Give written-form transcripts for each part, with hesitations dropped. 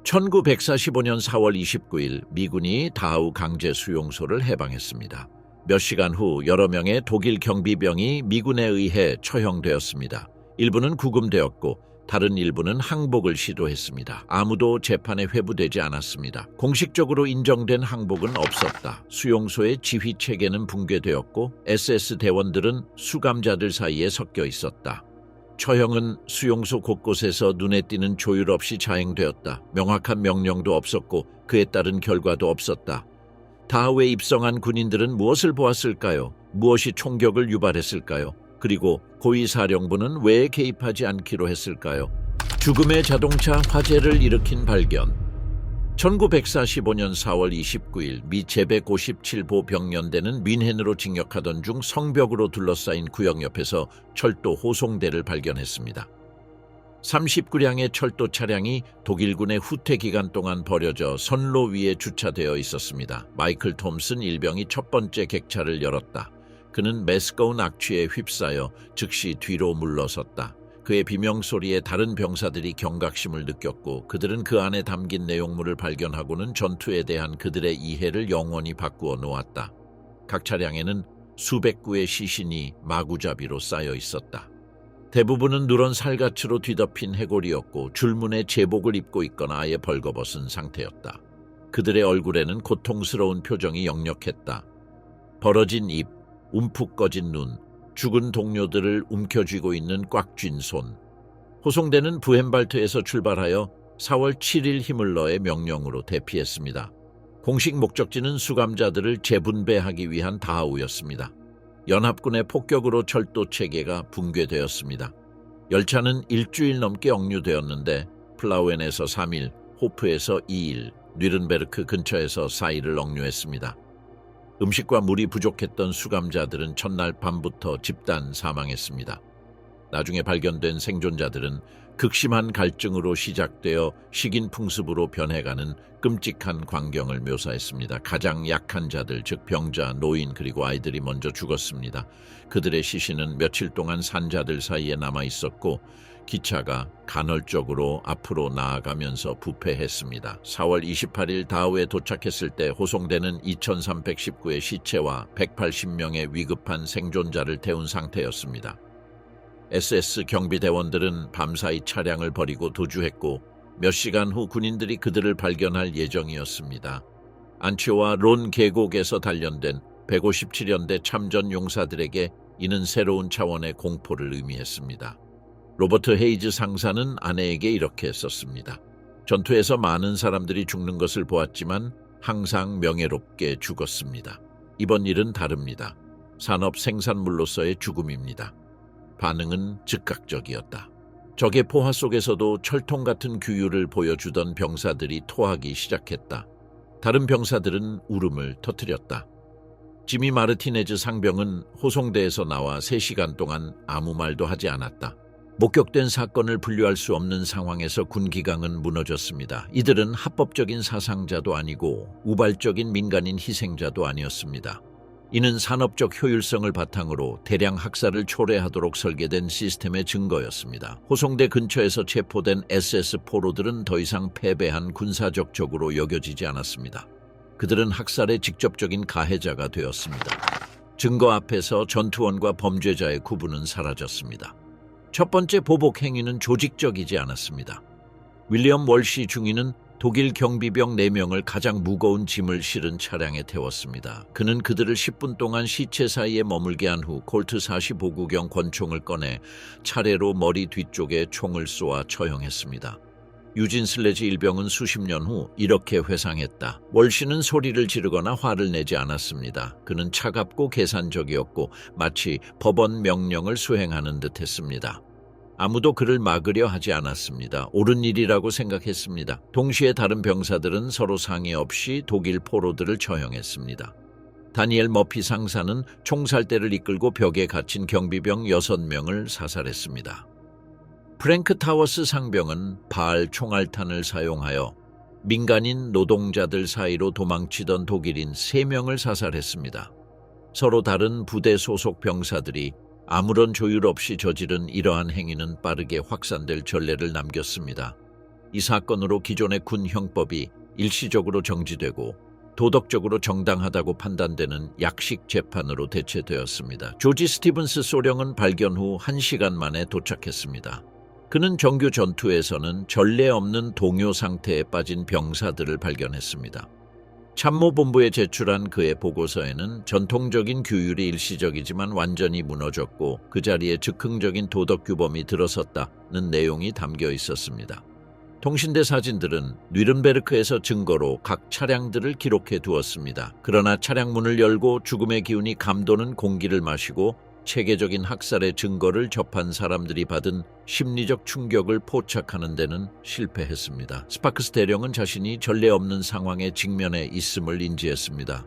1945년 4월 29일 미군이 다하우 강제 수용소를 해방했습니다. 몇 시간 후 여러 명의 독일 경비병이 미군에 의해 처형되었습니다. 일부는 구금되었고 다른 일부는 항복을 시도했습니다. 아무도 재판에 회부되지 않았습니다. 공식적으로 인정된 항복은 없었다. 수용소의 지휘 체계는 붕괴되었고 SS 대원들은 수감자들 사이에 섞여 있었다. 처형은 수용소 곳곳에서 눈에 띄는 조율 없이 자행되었다. 명확한 명령도 없었고 그에 따른 결과도 없었다. 다하우에 입성한 군인들은 무엇을 보았을까요? 무엇이 총격을 유발했을까요? 그리고 고위사령부는 왜 개입하지 않기로 했을까요? 죽음의 자동차 화재를 일으킨 발견. 1945년 4월 29일 미 제157보 병련대는 뮌헨으로 진격하던 중 성벽으로 둘러싸인 구역 옆에서 철도 호송대를 발견했습니다. 39량의 철도 차량이 독일군의 후퇴 기간 동안 버려져 선로 위에 주차되어 있었습니다. 마이클 톰슨 일병이 첫 번째 객차를 열었다. 그는 메스꺼운 악취에 휩싸여 즉시 뒤로 물러섰다. 그의 비명소리에 다른 병사들이 경각심을 느꼈고 그들은 그 안에 담긴 내용물을 발견하고는 전투에 대한 그들의 이해를 영원히 바꾸어 놓았다. 각 차량에는 수백 구의 시신이 마구잡이로 쌓여 있었다. 대부분은 누런 살갗으로 뒤덮인 해골이었고 줄무늬 제복을 입고 있거나 아예 벌거벗은 상태였다. 그들의 얼굴에는 고통스러운 표정이 역력했다. 벌어진 입, 움푹 꺼진 눈, 죽은 동료들을 움켜쥐고 있는 꽉 쥔 손. 호송대는 부헨발트에서 출발하여 4월 7일 히물러의 명령으로 대피했습니다. 공식 목적지는 수감자들을 재분배하기 위한 다하우였습니다. 연합군의 폭격으로 철도 체계가 붕괴되었습니다. 열차는 일주일 넘게 억류되었는데 플라우엔에서 3일, 호프에서 2일, 뉘른베르크 근처에서 4일을 억류했습니다. 음식과 물이 부족했던 수감자들은 첫날 밤부터 집단 사망했습니다. 나중에 발견된 생존자들은 극심한 갈증으로 시작되어 식인 풍습으로 변해가는 끔찍한 광경을 묘사했습니다. 가장 약한 자들, 즉 병자, 노인 그리고 아이들이 먼저 죽었습니다. 그들의 시신은 며칠 동안 산자들 사이에 남아 있었고 기차가 간헐적으로 앞으로 나아가면서 부패했습니다. 4월 28일 다하우에 도착했을 때 호송대는 2319의 시체와 180명의 위급한 생존자를 태운 상태였습니다. SS 경비대원들은 밤사이 차량을 버리고 도주했고 몇 시간 후 군인들이 그들을 발견할 예정이었습니다. 안치오와 론 계곡에서 단련된 157연대 참전 용사들에게 이는 새로운 차원의 공포를 의미했습니다. 로버트 헤이즈 상사는 아내에게 이렇게 썼습니다. 전투에서 많은 사람들이 죽는 것을 보았지만 항상 명예롭게 죽었습니다. 이번 일은 다릅니다. 산업 생산물로서의 죽음입니다. 반응은 즉각적이었다. 적의 포화 속에서도 철통 같은 규율을 보여주던 병사들이 토하기 시작했다. 다른 병사들은 울음을 터뜨렸다. 지미 마르티네즈 상병은 호송대에서 나와 3시간 동안 아무 말도 하지 않았다. 목격된 사건을 분류할 수 없는 상황에서 군기강은 무너졌습니다. 이들은 합법적인 사상자도 아니고 우발적인 민간인 희생자도 아니었습니다. 이는 산업적 효율성을 바탕으로 대량 학살을 초래하도록 설계된 시스템의 증거였습니다. 호송대 근처에서 체포된 SS 포로들은 더 이상 패배한 군사적 적으로 여겨지지 않았습니다. 그들은 학살의 직접적인 가해자가 되었습니다. 증거 앞에서 전투원과 범죄자의 구분은 사라졌습니다. 첫 번째 보복 행위는 조직적이지 않았습니다. 윌리엄 월시 중위는 독일 경비병 4명을 가장 무거운 짐을 실은 차량에 태웠습니다. 그는 그들을 10분 동안 시체 사이에 머물게 한 후 콜트 45구경 권총을 꺼내 차례로 머리 뒤쪽에 총을 쏘아 처형했습니다. 유진 슬레지 일병은 수십 년 후 이렇게 회상했다. 월시는 소리를 지르거나 화를 내지 않았습니다. 그는 차갑고 계산적이었고 마치 법원 명령을 수행하는 듯 했습니다. 아무도 그를 막으려 하지 않았습니다. 옳은 일이라고 생각했습니다. 동시에 다른 병사들은 서로 상의 없이 독일 포로들을 처형했습니다. 다니엘 머피 상사는 총살대를 이끌고 벽에 갇힌 경비병 6명을 사살했습니다. 프랭크 타워스 상병은 바알 총알탄을 사용하여 민간인 노동자들 사이로 도망치던 독일인 3명을 사살했습니다. 서로 다른 부대 소속 병사들이 아무런 조율 없이 저지른 이러한 행위는 빠르게 확산될 전례를 남겼습니다. 이 사건으로 기존의 군 형법이 일시적으로 정지되고 도덕적으로 정당하다고 판단되는 약식 재판으로 대체되었습니다. 조지 스티븐스 소령은 발견 후 1시간 만에 도착했습니다. 그는 정규 전투에서는 전례 없는 동요 상태에 빠진 병사들을 발견했습니다. 참모본부에 제출한 그의 보고서에는 전통적인 규율이 일시적이지만 완전히 무너졌고 그 자리에 즉흥적인 도덕규범이 들어섰다는 내용이 담겨 있었습니다. 통신대 사진들은 뉘른베르크에서 증거로 각 차량들을 기록해 두었습니다. 그러나 차량 문을 열고 죽음의 기운이 감도는 공기를 마시고 체계적인 학살의 증거를 접한 사람들이 받은 심리적 충격을 포착하는 데는 실패했습니다. 스파크스 대령은 자신이 전례 없는 상황에 직면해 있음을 인지했습니다.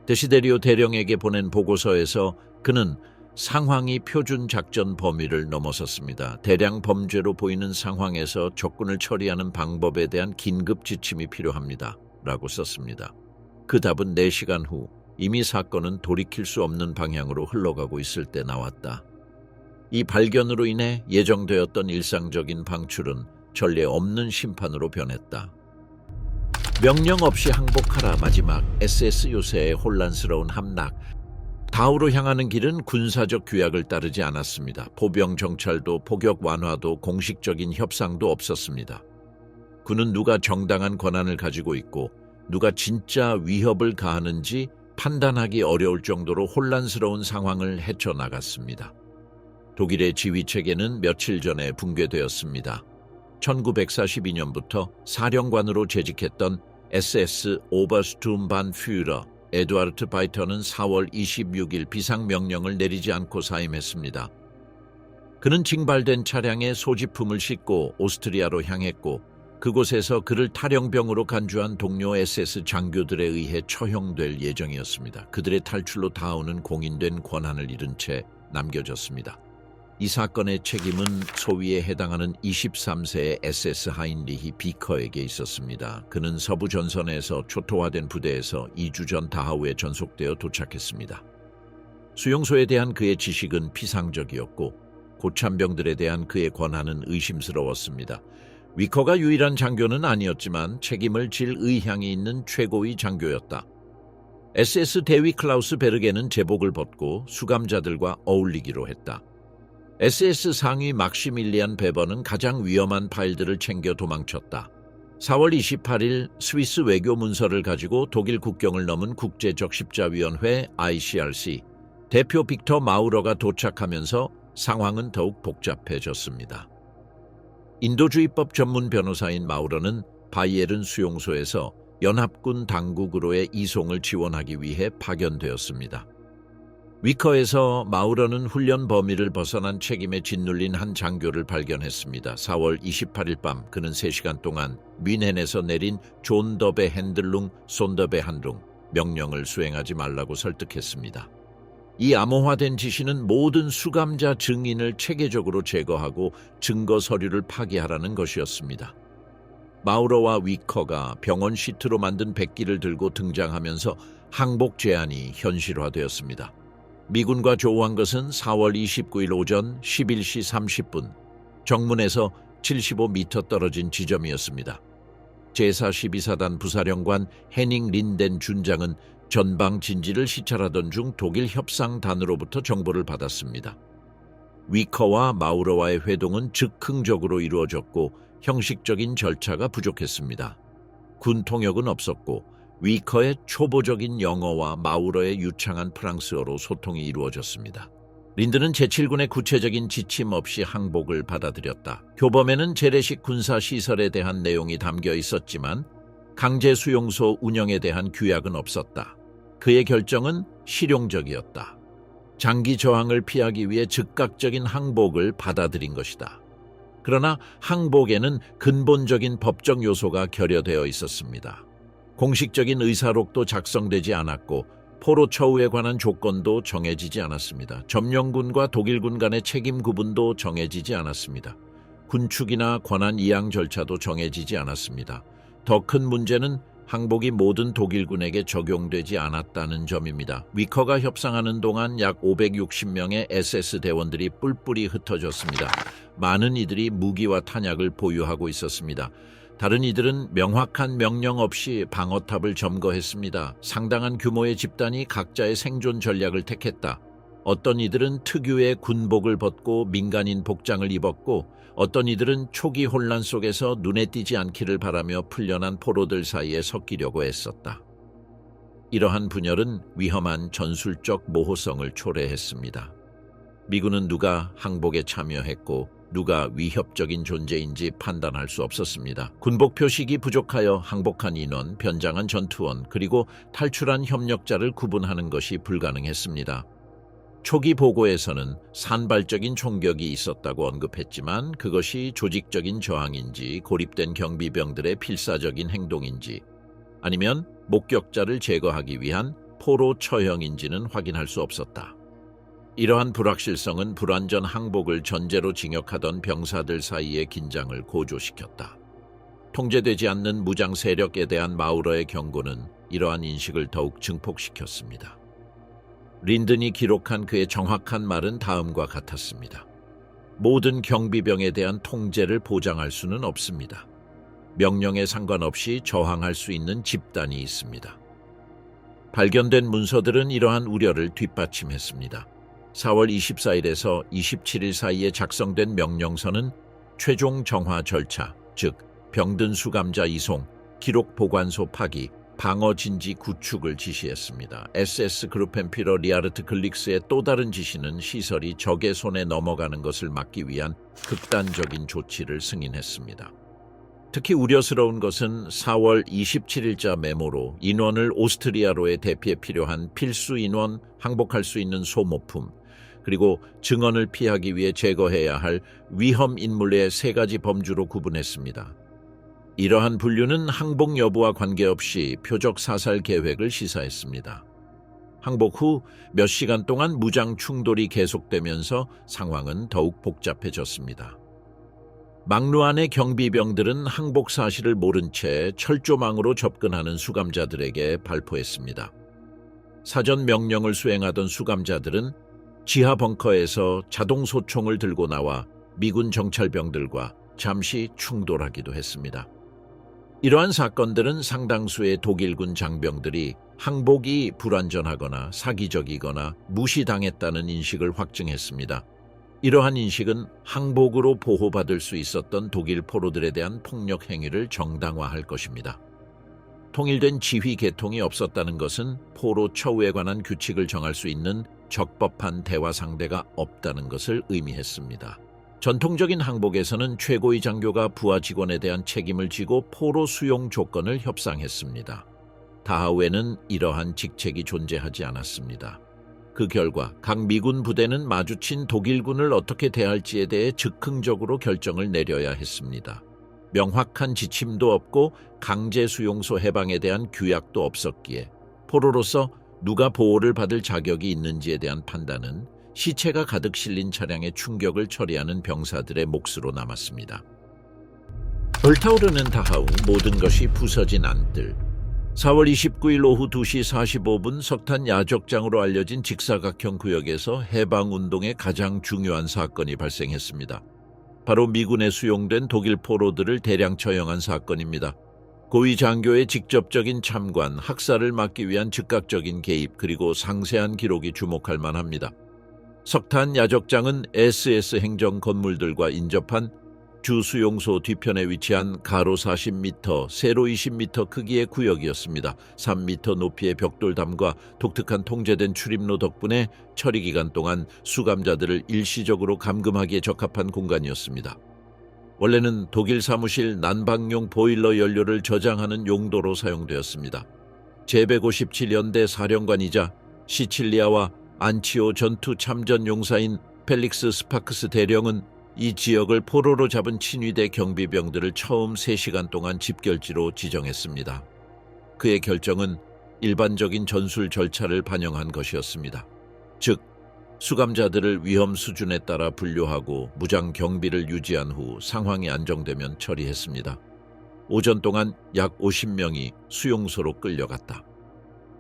데시데리오 대령에게 보낸 보고서에서 그는 상황이 표준 작전 범위를 넘어섰습니다. 대량 범죄로 보이는 상황에서 적군을 처리하는 방법에 대한 긴급 지침이 필요합니다. 라고 썼습니다. 그 답은 4시간 후 이미 사건은 돌이킬 수 없는 방향으로 흘러가고 있을 때 나왔다. 이 발견으로 인해 예정되었던 일상적인 방출은 전례 없는 심판으로 변했다. 명령 없이 항복하라. 마지막 SS 요새의 혼란스러운 함락. 다우로 향하는 길은 군사적 규약을 따르지 않았습니다. 포병 정찰도 포격 완화도 공식적인 협상도 없었습니다. 군은 누가 정당한 권한을 가지고 있고 누가 진짜 위협을 가하는지 판단하기 어려울 정도로 혼란스러운 상황을 헤쳐나갔습니다. 독일의 지휘체계는 며칠 전에 붕괴되었습니다. 1942년부터 사령관으로 재직했던 SS 오버스툼 반 퓨러 에두아르트 바이터는 4월 26일 비상명령을 내리지 않고 사임했습니다. 그는 징발된 차량에 소지품을 싣고 오스트리아로 향했고 그곳에서 그를 탈영병으로 간주한 동료 SS 장교들에 의해 처형될 예정이었습니다. 그들의 탈출로 다우는 공인된 권한을 잃은 채 남겨졌습니다. 이 사건의 책임은 소위에 해당하는 23세의 SS 하인리히 비커에게 있었습니다. 그는 서부 전선에서 초토화된 부대에서 2주 전 다하우에 전속되어 도착했습니다. 수용소에 대한 그의 지식은 피상적이었고 고참병들에 대한 그의 권한은 의심스러웠습니다. 위커가 유일한 장교는 아니었지만 책임을 질 의향이 있는 최고위 장교였다. SS 대위 클라우스 베르게는 제복을 벗고 수감자들과 어울리기로 했다. SS 상위 막시밀리안 베버는 가장 위험한 파일들을 챙겨 도망쳤다. 4월 28일 스위스 외교 문서를 가지고 독일 국경을 넘은 국제적십자위원회 ICRC 대표 빅터 마우러가 도착하면서 상황은 더욱 복잡해졌습니다. 인도주의법 전문 변호사인 마우러는 바이에른 수용소에서 연합군 당국으로의 이송을 지원하기 위해 파견되었습니다. 위커에서 마우러는 훈련 범위를 벗어난 책임에 짓눌린 한 장교를 발견했습니다. 4월 28일 밤 그는 3시간 동안 뮌헨에서 내린 존 더베 핸들룽 손더베 한룽 명령을 수행하지 말라고 설득했습니다. 이 암호화된 지시는 모든 수감자 증인을 체계적으로 제거하고 증거 서류를 파기하라는 것이었습니다. 마우러와 위커가 병원 시트로 만든 백기를 들고 등장하면서 항복 제안이 현실화되었습니다. 미군과 조우한 것은 4월 29일 오전 11시 30분 정문에서 75m 떨어진 지점이었습니다. 제412사단 부사령관 헤닝 린덴 준장은 전방 진지를 시찰하던 중 독일 협상단으로부터 정보를 받았습니다. 위커와 마우러와의 회동은 즉흥적으로 이루어졌고 형식적인 절차가 부족했습니다. 군 통역은 없었고 위커의 초보적인 영어와 마우러의 유창한 프랑스어로 소통이 이루어졌습니다. 린드는 제7군의 구체적인 지침 없이 항복을 받아들였다. 교범에는 재래식 군사시설에 대한 내용이 담겨 있었지만 강제 수용소 운영에 대한 규약은 없었다. 그의 결정은 실용적이었다. 장기 저항을 피하기 위해 즉각적인 항복을 받아들인 것이다. 그러나 항복에는 근본적인 법적 요소가 결여되어 있었습니다. 공식적인 의사록도 작성되지 않았고 포로 처우에 관한 조건도 정해지지 않았습니다. 점령군과 독일군 간의 책임 구분도 정해지지 않았습니다. 군축이나 권한 이양 절차도 정해지지 않았습니다. 더 큰 문제는 항복이 모든 독일군에게 적용되지 않았다는 점입니다. 위커가 협상하는 동안 약 560명의 SS 대원들이 뿔뿔이 흩어졌습니다. 많은 이들이 무기와 탄약을 보유하고 있었습니다. 다른 이들은 명확한 명령 없이 방어탑을 점거했습니다. 상당한 규모의 집단이 각자의 생존 전략을 택했다. 어떤 이들은 특유의 군복을 벗고 민간인 복장을 입었고, 어떤 이들은 초기 혼란 속에서 눈에 띄지 않기를 바라며 풀려난 포로들 사이에 섞이려고 애썼다. 이러한 분열은 위험한 전술적 모호성을 초래했습니다. 미군은 누가 항복에 참여했고 누가 위협적인 존재인지 판단할 수 없었습니다. 군복 표식이 부족하여 항복한 인원, 변장한 전투원, 그리고 탈출한 협력자를 구분하는 것이 불가능했습니다. 초기 보고에서는 산발적인 총격이 있었다고 언급했지만 그것이 조직적인 저항인지 고립된 경비병들의 필사적인 행동인지 아니면 목격자를 제거하기 위한 포로 처형인지는 확인할 수 없었다. 이러한 불확실성은 불완전 항복을 전제로 징역하던 병사들 사이의 긴장을 고조시켰다. 통제되지 않는 무장 세력에 대한 마우러의 경고는 이러한 인식을 더욱 증폭시켰습니다. 린든이 기록한 그의 정확한 말은 다음과 같았습니다. 모든 경비병에 대한 통제를 보장할 수는 없습니다. 명령에 상관없이 저항할 수 있는 집단이 있습니다. 발견된 문서들은 이러한 우려를 뒷받침했습니다. 4월 24일에서 27일 사이에 작성된 명령서는 최종 정화 절차, 즉 병든 수감자 이송, 기록 보관소 파기, 방어 진지 구축을 지시했습니다. SS 그룹펜피러 리하르트 글릭스의 또 다른 지시는 시설이 적의 손에 넘어가는 것을 막기 위한 극단적인 조치를 승인했습니다. 특히 우려스러운 것은 4월 27일자 메모로 인원을 오스트리아로의 대피에 필요한 필수 인원, 항복할 수 있는 소모품, 그리고 증언을 피하기 위해 제거해야 할 위험 인물의 3가지 범주로 구분했습니다. 이러한 분류는 항복 여부와 관계없이 표적 사살 계획을 시사했습니다. 항복 후 몇 시간 동안 무장 충돌이 계속되면서 상황은 더욱 복잡해졌습니다. 막루 안의 경비병들은 항복 사실을 모른 채 철조망으로 접근하는 수감자들에게 발포했습니다. 사전 명령을 수행하던 수감자들은 지하 벙커에서 자동 소총을 들고 나와 미군 정찰병들과 잠시 충돌하기도 했습니다. 이러한 사건들은 상당수의 독일군 장병들이 항복이 불완전하거나 사기적이거나 무시당했다는 인식을 확증했습니다. 이러한 인식은 항복으로 보호받을 수 있었던 독일 포로들에 대한 폭력 행위를 정당화할 것입니다. 통일된 지휘 계통이 없었다는 것은 포로 처우에 관한 규칙을 정할 수 있는 적법한 대화 상대가 없다는 것을 의미했습니다. 전통적인 항복에서는 최고위 장교가 부하 직원에 대한 책임을 지고 포로 수용 조건을 협상했습니다. 다하우에는 이러한 직책이 존재하지 않았습니다. 그 결과 각 미군 부대는 마주친 독일군을 어떻게 대할지에 대해 즉흥적으로 결정을 내려야 했습니다. 명확한 지침도 없고 강제 수용소 해방에 대한 규약도 없었기에 포로로서 누가 보호를 받을 자격이 있는지에 대한 판단은 시체가 가득 실린 차량의 충격을 처리하는 병사들의 몫으로 남았습니다. 불타오르는 다하우, 모든 것이 부서진 안뜰. 4월 29일 오후 2시 45분 석탄 야적장으로 알려진 직사각형 구역에서 해방운동의 가장 중요한 사건이 발생했습니다. 바로 미군에 수용된 독일 포로들을 대량 처형한 사건입니다. 고위 장교의 직접적인 참관, 학살을 막기 위한 즉각적인 개입, 그리고 상세한 기록이 주목할 만합니다. 석탄 야적장은 SS 행정 건물들과 인접한 주 수용소 뒤편에 위치한 가로 40m, 세로 20m 크기의 구역이었습니다. 3m 높이의 벽돌담과 독특한 통제된 출입로 덕분에 처리 기간 동안 수감자들을 일시적으로 감금하기에 적합한 공간이었습니다. 원래는 독일 사무실 난방용 보일러 연료를 저장하는 용도로 사용되었습니다. 제157연대 사령관이자 시칠리아와 안치오 전투 참전 용사인 펠릭스 스파크스 대령은 이 지역을 포로로 잡은 친위대 경비병들을 처음 3시간 동안 집결지로 지정했습니다. 그의 결정은 일반적인 전술 절차를 반영한 것이었습니다. 즉, 수감자들을 위험 수준에 따라 분류하고 무장 경비를 유지한 후 상황이 안정되면 처리했습니다. 오전 동안 약 50명이 수용소로 끌려갔다.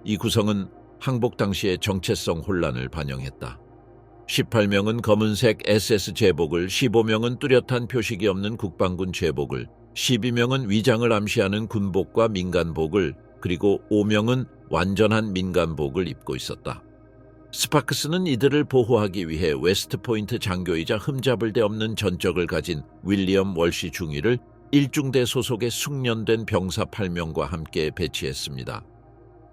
이 구성은 항복 당시의 정체성 혼란을 반영했다. 18명은 검은색 SS 제복을, 15명은 뚜렷한 표식이 없는 국방군 제복을, 12명은 위장을 암시하는 군복과 민간복을, 그리고 5명은 완전한 민간복을 입고 있었다. 스파크스는 이들을 보호하기 위해 웨스트포인트 장교이자 흠잡을 데 없는 전적을 가진 윌리엄 월시 중위를 1중대 소속의 숙련된 병사 8명과 함께 배치했습니다.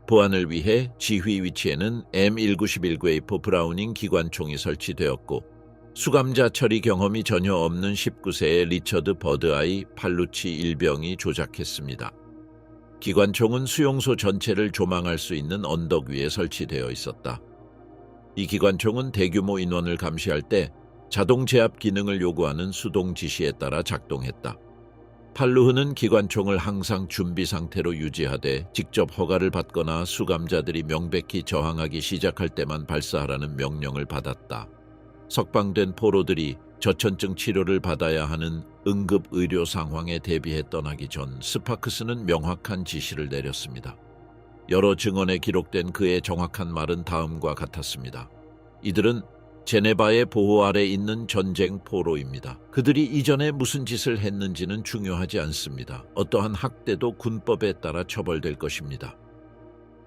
보안을 위해 지휘 위치에는 M1911 그웨이퍼 브라우닝 기관총이 설치되었고 수감자 처리 경험이 전혀 없는 19세의 리처드 버드아이 팔루치 일병이 조작했습니다. 기관총은 수용소 전체를 조망할 수 있는 언덕 위에 설치되어 있었다. 이 기관총은 대규모 인원을 감시할 때 자동 제압 기능을 요구하는 수동 지시에 따라 작동했다. 팔루흐는 기관총을 항상 준비 상태로 유지하되 직접 허가를 받거나 수감자들이 명백히 저항하기 시작할 때만 발사하라는 명령을 받았다. 석방된 포로들이 저천증 치료를 받아야 하는 응급 의료 상황에 대비해 떠나기 전 스파크스는 명확한 지시를 내렸습니다. 여러 증언에 기록된 그의 정확한 말은 다음과 같았습니다. 이들은 제네바의 보호 아래 있는 전쟁 포로입니다. 그들이 이전에 무슨 짓을 했는지는 중요하지 않습니다. 어떠한 학대도 군법에 따라 처벌될 것입니다.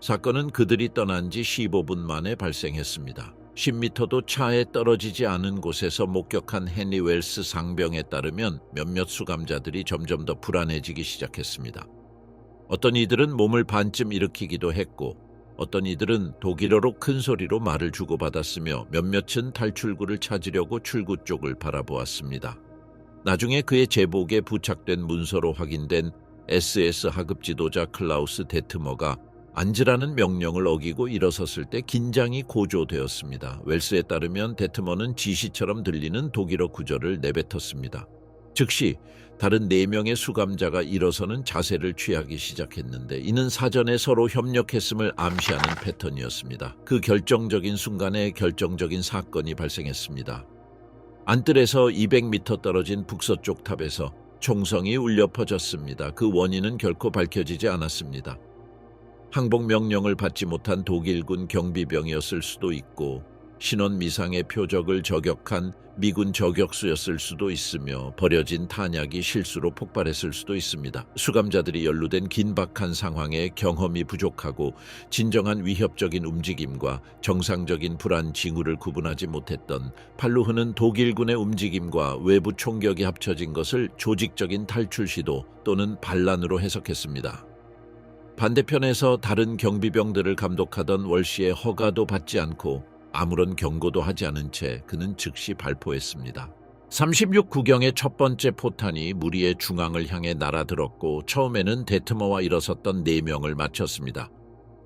사건은 그들이 떠난 지 15분 만에 발생했습니다. 10m도 차에 떨어지지 않은 곳에서 목격한 헨리 웰스 상병에 따르면 몇몇 수감자들이 점점 더 불안해지기 시작했습니다. 어떤 이들은 몸을 반쯤 일으키기도 했고 어떤 이들은 독일어로 큰 소리로 말을 주고받았으며 몇몇은 탈출구를 찾으려고 출구 쪽을 바라보았습니다. 나중에 그의 제복에 부착된 문서로 확인된 SS 하급 지도자 클라우스 데트머가 앉으라는 명령을 어기고 일어섰을 때 긴장이 고조되었습니다. 웰스에 따르면 데트머는 지시처럼 들리는 독일어 구절을 내뱉었습니다. 즉시 다른 4명의 수감자가 일어서는 자세를 취하기 시작했는데 이는 사전에 서로 협력했음을 암시하는 패턴이었습니다. 그 결정적인 순간에 결정적인 사건이 발생했습니다. 안뜰에서 200m 떨어진 북서쪽 탑에서 총성이 울려 퍼졌습니다. 그 원인은 결코 밝혀지지 않았습니다. 항복 명령을 받지 못한 독일군 경비병이었을 수도 있고 신원 미상의 표적을 저격한 미군 저격수였을 수도 있으며 버려진 탄약이 실수로 폭발했을 수도 있습니다. 수감자들이 연루된 긴박한 상황에 경험이 부족하고 진정한 위협적인 움직임과 정상적인 불안 징후를 구분하지 못했던 팔루흐는 독일군의 움직임과 외부 총격이 합쳐진 것을 조직적인 탈출 시도 또는 반란으로 해석했습니다. 반대편에서 다른 경비병들을 감독하던 월시의 허가도 받지 않고 아무런 경고도 하지 않은 채 그는 즉시 발포했습니다. 36구경의 첫 번째 포탄이 무리의 중앙을 향해 날아들었고 처음에는 데트머와 일어섰던 4명을 맞췄습니다.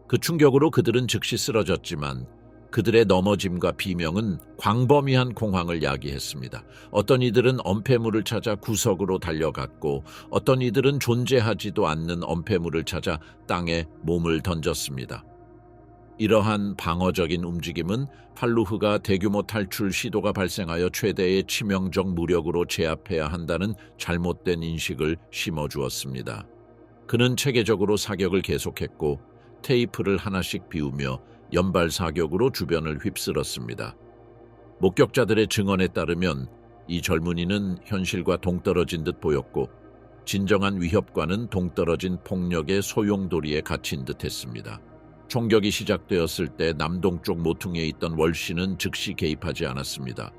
그 충격으로 그들은 즉시 쓰러졌지만 그들의 넘어짐과 비명은 광범위한 공황을 야기했습니다. 어떤 이들은 엄폐물을 찾아 구석으로 달려갔고 어떤 이들은 존재하지도 않는 엄폐물을 찾아 땅에 몸을 던졌습니다. 이러한 방어적인 움직임은 팔루흐가 대규모 탈출 시도가 발생하여 최대의 치명적 무력으로 제압해야 한다는 잘못된 인식을 심어주었습니다. 그는 체계적으로 사격을 계속했고 테이프를 하나씩 비우며 연발 사격으로 주변을 휩쓸었습니다. 목격자들의 증언에 따르면 이 젊은이는 현실과 동떨어진 듯 보였고 진정한 위협과는 동떨어진 폭력의 소용돌이에 갇힌 듯 했습니다. 총격이 시작되었을 때 남동쪽 모퉁이에 있던 월시는 즉시 개입하지 않았습니다.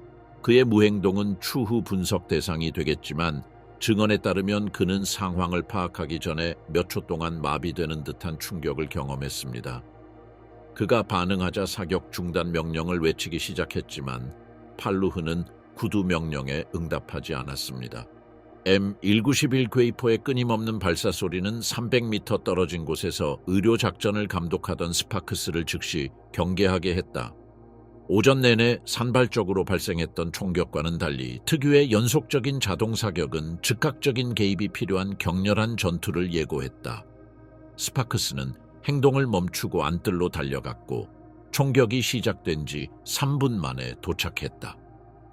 그의 무행동은 추후 분석 대상이 되겠지만 증언에 따르면 그는 상황을 파악하기 전에 몇 초 동안 마비되는 듯한 충격을 경험했습니다. 그가 반응하자 사격 중단 명령을 외치기 시작했지만 팔루흐는 구두 명령에 응답하지 않았습니다. M1911 그웨이퍼의 끊임없는 발사 소리는 300m 떨어진 곳에서 의료작전을 감독하던 스파크스를 즉시 경계하게 했다. 오전 내내 산발적으로 발생했던 총격과는 달리 특유의 연속적인 자동사격은 즉각적인 개입이 필요한 격렬한 전투를 예고했다. 스파크스는 행동을 멈추고 안뜰로 달려갔고 총격이 시작된 지 3분 만에 도착했다.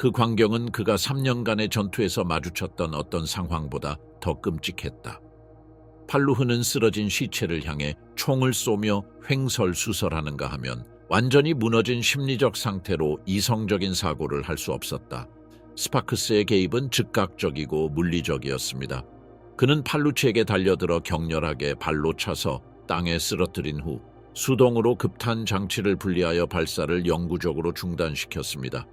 그 광경은 그가 3년간의 전투에서 마주쳤던 어떤 상황보다 더 끔찍했다. 팔루흐는 쓰러진 시체를 향해 총을 쏘며 횡설수설하는가 하면 완전히 무너진 심리적 상태로 이성적인 사고를 할 수 없었다. 스파크스의 개입은 즉각적이고 물리적이었습니다. 그는 팔루치에게 달려들어 격렬하게 발로 차서 땅에 쓰러뜨린 후 수동으로 급탄 장치를 분리하여 발사를 영구적으로 중단시켰습니다.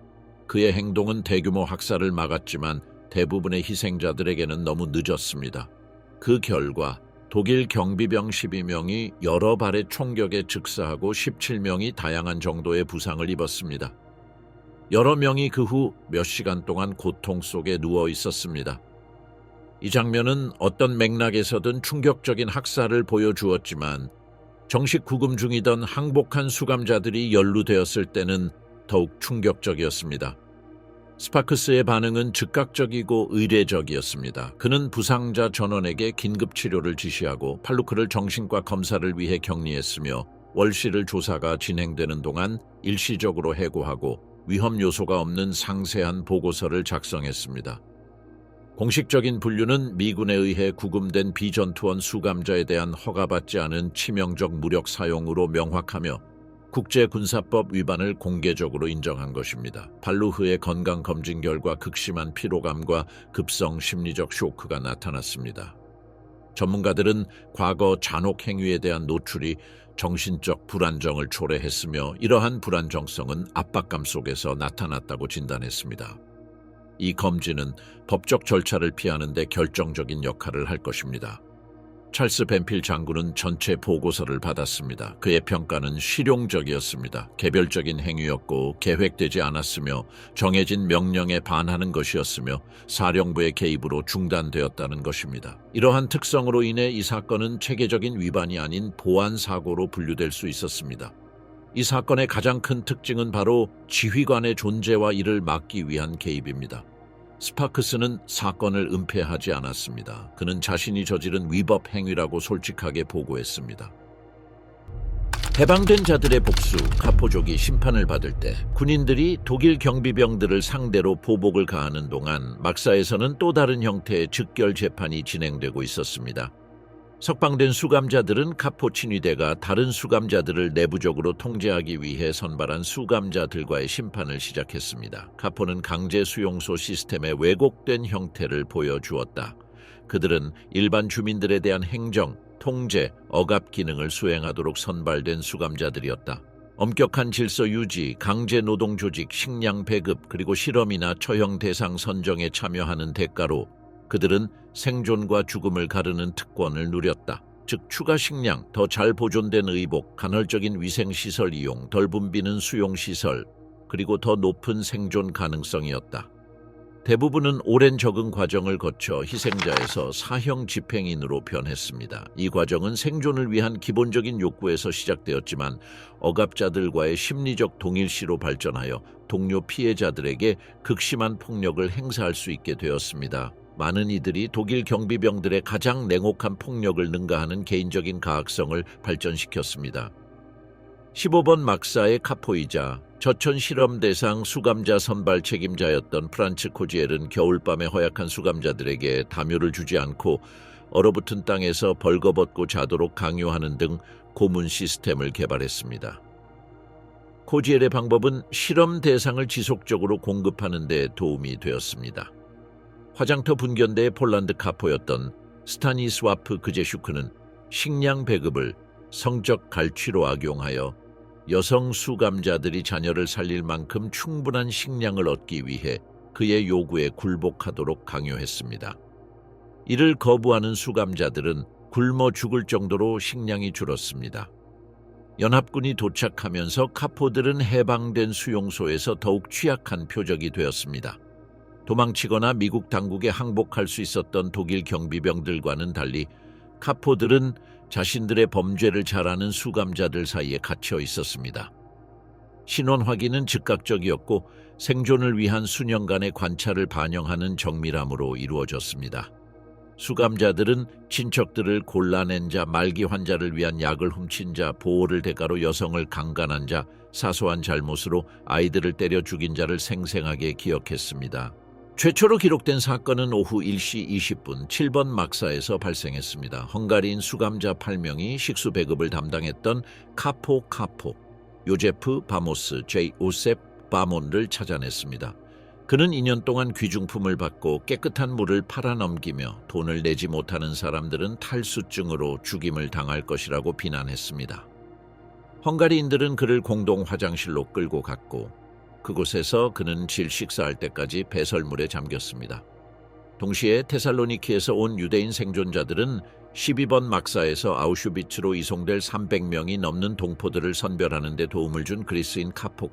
그의 행동은 대규모 학살을 막았지만 대부분의 희생자들에게는 너무 늦었습니다. 그 결과 독일 경비병 12명이 여러 발의 총격에 즉사하고 17명이 다양한 정도의 부상을 입었습니다. 여러 명이 그 후 몇 시간 동안 고통 속에 누워 있었습니다. 이 장면은 어떤 맥락에서든 충격적인 학살을 보여주었지만 정식 구금 중이던 항복한 수감자들이 연루되었을 때는 더욱 충격적이었습니다. 스파크스의 반응은 즉각적이고 의례적이었습니다. 그는 부상자 전원에게 긴급 치료를 지시하고 팔루크를 정신과 검사를 위해 격리했으며 월시를 조사가 진행되는 동안 일시적으로 해고하고 위험 요소가 없는 상세한 보고서를 작성했습니다. 공식적인 분류는 미군에 의해 구금된 비전투원 수감자에 대한 허가받지 않은 치명적 무력 사용으로 명확하며 국제군사법 위반을 공개적으로 인정한 것입니다. 팔루흐의 건강검진 결과 극심한 피로감과 급성 심리적 쇼크가 나타났습니다. 전문가들은 과거 잔혹 행위에 대한 노출이 정신적 불안정을 초래했으며 이러한 불안정성은 압박감 속에서 나타났다고 진단했습니다. 이 검진은 법적 절차를 피하는 데 결정적인 역할을 할 것입니다. 찰스 벤필 장군은 전체 보고서를 받았습니다. 그의 평가는 실용적이었습니다. 개별적인 행위였고 계획되지 않았으며 정해진 명령에 반하는 것이었으며 사령부의 개입으로 중단되었다는 것입니다. 이러한 특성으로 인해 이 사건은 체계적인 위반이 아닌 보안 사고로 분류될 수 있었습니다. 이 사건의 가장 큰 특징은 바로 지휘관의 존재와 이를 막기 위한 개입입니다. 스파크스는 사건을 은폐하지 않았습니다. 그는 자신이 저지른 위법 행위라고 솔직하게 보고했습니다. 해방된 자들의 복수, 카포족이 심판을 받을 때 군인들이 독일 경비병들을 상대로 보복을 가하는 동안 막사에서는 또 다른 형태의 즉결 재판이 진행되고 있었습니다. 석방된 수감자들은 카포 친위대가 다른 수감자들을 내부적으로 통제하기 위해 선발한 수감자들과의 심판을 시작했습니다. 카포는 강제 수용소 시스템의 왜곡된 형태를 보여주었다. 그들은 일반 주민들에 대한 행정, 통제, 억압 기능을 수행하도록 선발된 수감자들이었다. 엄격한 질서 유지, 강제 노동 조직, 식량 배급, 그리고 실험이나 처형 대상 선정에 참여하는 대가로 그들은 생존과 죽음을 가르는 특권을 누렸다. 즉 추가 식량, 더 잘 보존된 의복, 간헐적인 위생시설 이용, 덜 붐비는 수용시설, 그리고 더 높은 생존 가능성이었다. 대부분은 오랜 적응 과정을 거쳐 희생자에서 사형 집행인으로 변했습니다. 이 과정은 생존을 위한 기본적인 욕구에서 시작되었지만 억압자들과의 심리적 동일시로 발전하여 동료 피해자들에게 극심한 폭력을 행사할 수 있게 되었습니다. 많은 이들이 독일 경비병들의 가장 냉혹한 폭력을 능가하는 개인적인 가학성을 발전시켰습니다. 15번 막사의 카포이자 저천 실험 대상 수감자 선발 책임자였던 프란츠 코지엘은 겨울밤에 허약한 수감자들에게 담요를 주지 않고 얼어붙은 땅에서 벌거벗고 자도록 강요하는 등 고문 시스템을 개발했습니다. 코지엘의 방법은 실험 대상을 지속적으로 공급하는 데 도움이 되었습니다. 화장터 분견대의 폴란드 카포였던 스타니스와프 그제슈크는 식량 배급을 성적 갈취로 악용하여 여성 수감자들이 자녀를 살릴 만큼 충분한 식량을 얻기 위해 그의 요구에 굴복하도록 강요했습니다. 이를 거부하는 수감자들은 굶어 죽을 정도로 식량이 줄었습니다. 연합군이 도착하면서 카포들은 해방된 수용소에서 더욱 취약한 표적이 되었습니다. 도망치거나 미국 당국에 항복할 수 있었던 독일 경비병들과는 달리 카포들은 자신들의 범죄를 잘 아는 수감자들 사이에 갇혀 있었습니다. 신원 확인은 즉각적이었고 생존을 위한 수년간의 관찰을 반영하는 정밀함으로 이루어졌습니다. 수감자들은 친척들을 골라낸 자, 말기 환자를 위한 약을 훔친 자, 보호를 대가로 여성을 강간한 자, 사소한 잘못으로 아이들을 때려 죽인 자를 생생하게 기억했습니다. 최초로 기록된 사건은 오후 1시 20분 7번 막사에서 발생했습니다. 헝가리인 수감자 8명이 식수 배급을 담당했던 카포 요제프 바모스 제이 오셉 바몬을 찾아냈습니다. 그는 2년 동안 귀중품을 받고 깨끗한 물을 팔아넘기며 돈을 내지 못하는 사람들은 탈수증으로 죽임을 당할 것이라고 비난했습니다. 헝가리인들은 그를 공동 화장실로 끌고 갔고 그곳에서 그는 질식사할 때까지 배설물에 잠겼습니다. 동시에 테살로니키에서 온 유대인 생존자들은 12번 막사에서 아우슈비츠로 이송될 300명이 넘는 동포들을 선별하는 데 도움을 준 그리스인 카포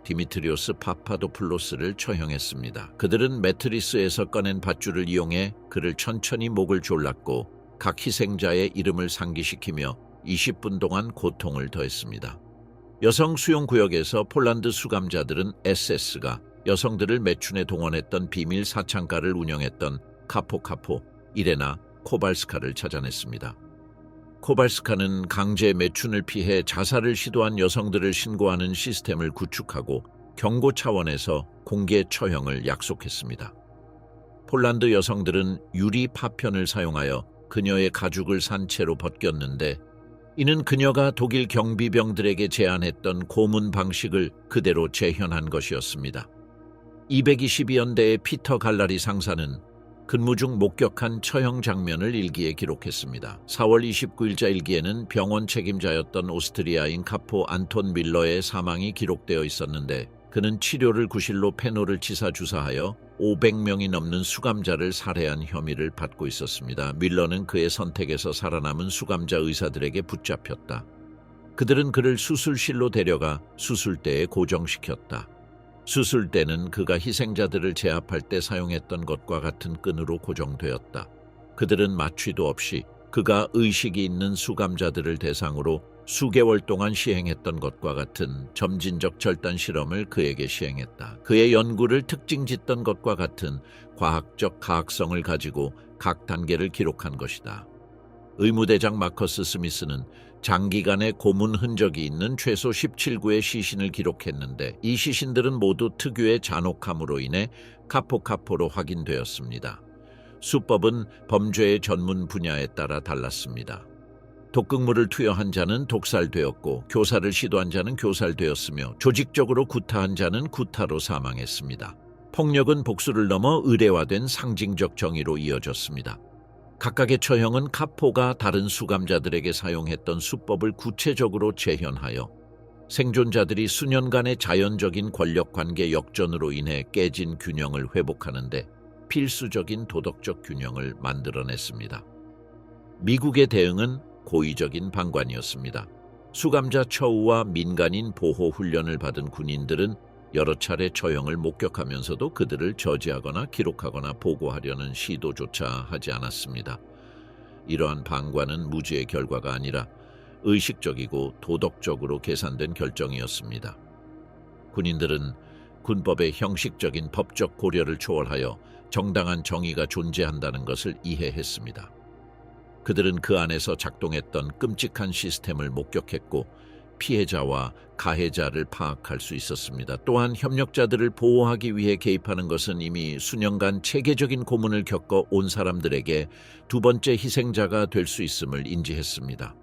디미트리오스 파파도플로스를 처형했습니다. 그들은 매트리스에서 꺼낸 밧줄을 이용해 그를 천천히 목을 졸랐고 각 희생자의 이름을 상기시키며 20분 동안 고통을 더했습니다. 여성 수용구역에서 폴란드 수감자들은 SS가 여성들을 매춘에 동원했던 비밀 사창가를 운영했던 카포 이레나 코발스카를 찾아냈습니다. 코발스카는 강제 매춘을 피해 자살을 시도한 여성들을 신고하는 시스템을 구축하고 경고 차원에서 공개 처형을 약속했습니다. 폴란드 여성들은 유리 파편을 사용하여 그녀의 가죽을 산 채로 벗겼는데 이는 그녀가 독일 경비병들에게 제안했던 고문 방식을 그대로 재현한 것이었습니다. 222연대의 피터 갈라리 상사는 근무 중 목격한 처형 장면을 일기에 기록했습니다. 4월 29일자 일기에는 병원 책임자였던 오스트리아인 카포 안톤 밀러의 사망이 기록되어 있었는데 그는 치료를 구실로 페놀을 치사 주사하여 500명이 넘는 수감자를 살해한 혐의를 받고 있었습니다. 밀러는 그의 선택에서 살아남은 수감자 의사들에게 붙잡혔다. 그들은 그를 수술실로 데려가 수술대에 고정시켰다. 수술대는 그가 희생자들을 제압할 때 사용했던 것과 같은 끈으로 고정되었다. 그들은 마취도 없이 그가 의식이 있는 수감자들을 대상으로 수개월 동안 시행했던 것과 같은 점진적 절단 실험을 그에게 시행했다. 그의 연구를 특징짓던 것과 같은 과학적 가학성을 가지고 각 단계를 기록한 것이다. 의무대장 마커스 스미스는 장기간의 고문 흔적이 있는 최소 17구의 시신을 기록했는데 이 시신들은 모두 특유의 잔혹함으로 인해 카포로 확인되었습니다. 수법은 범죄의 전문 분야에 따라 달랐습니다. 독극물을 투여한 자는 독살되었고 교사를 시도한 자는 교살되었으며 조직적으로 구타한 자는 구타로 사망했습니다. 폭력은 복수를 넘어 의례화된 상징적 정의로 이어졌습니다. 각각의 처형은 카포가 다른 수감자들에게 사용했던 수법을 구체적으로 재현하여 생존자들이 수년간의 자연적인 권력관계 역전으로 인해 깨진 균형을 회복하는 데 필수적인 도덕적 균형을 만들어냈습니다. 미국의 대응은 고의적인 방관이었습니다. 수감자 처우와 민간인 보호 훈련을 받은 군인들은 여러 차례 처형을 목격하면서도 그들을 저지하거나 기록하거나 보고하려는 시도조차 하지 않았습니다. 이러한 방관은 무지의 결과가 아니라 의식적이고 도덕적으로 계산된 결정이었습니다. 군인들은 군법의 형식적인 법적 고려를 초월하여 정당한 정의가 존재한다는 것을 이해했습니다. 그들은 그 안에서 작동했던 끔찍한 시스템을 목격했고 피해자와 가해자를 파악할 수 있었습니다. 또한 협력자들을 보호하기 위해 개입하는 것은 이미 수년간 체계적인 고문을 겪어 온 사람들에게 두 번째 희생자가 될 수 있음을 인지했습니다.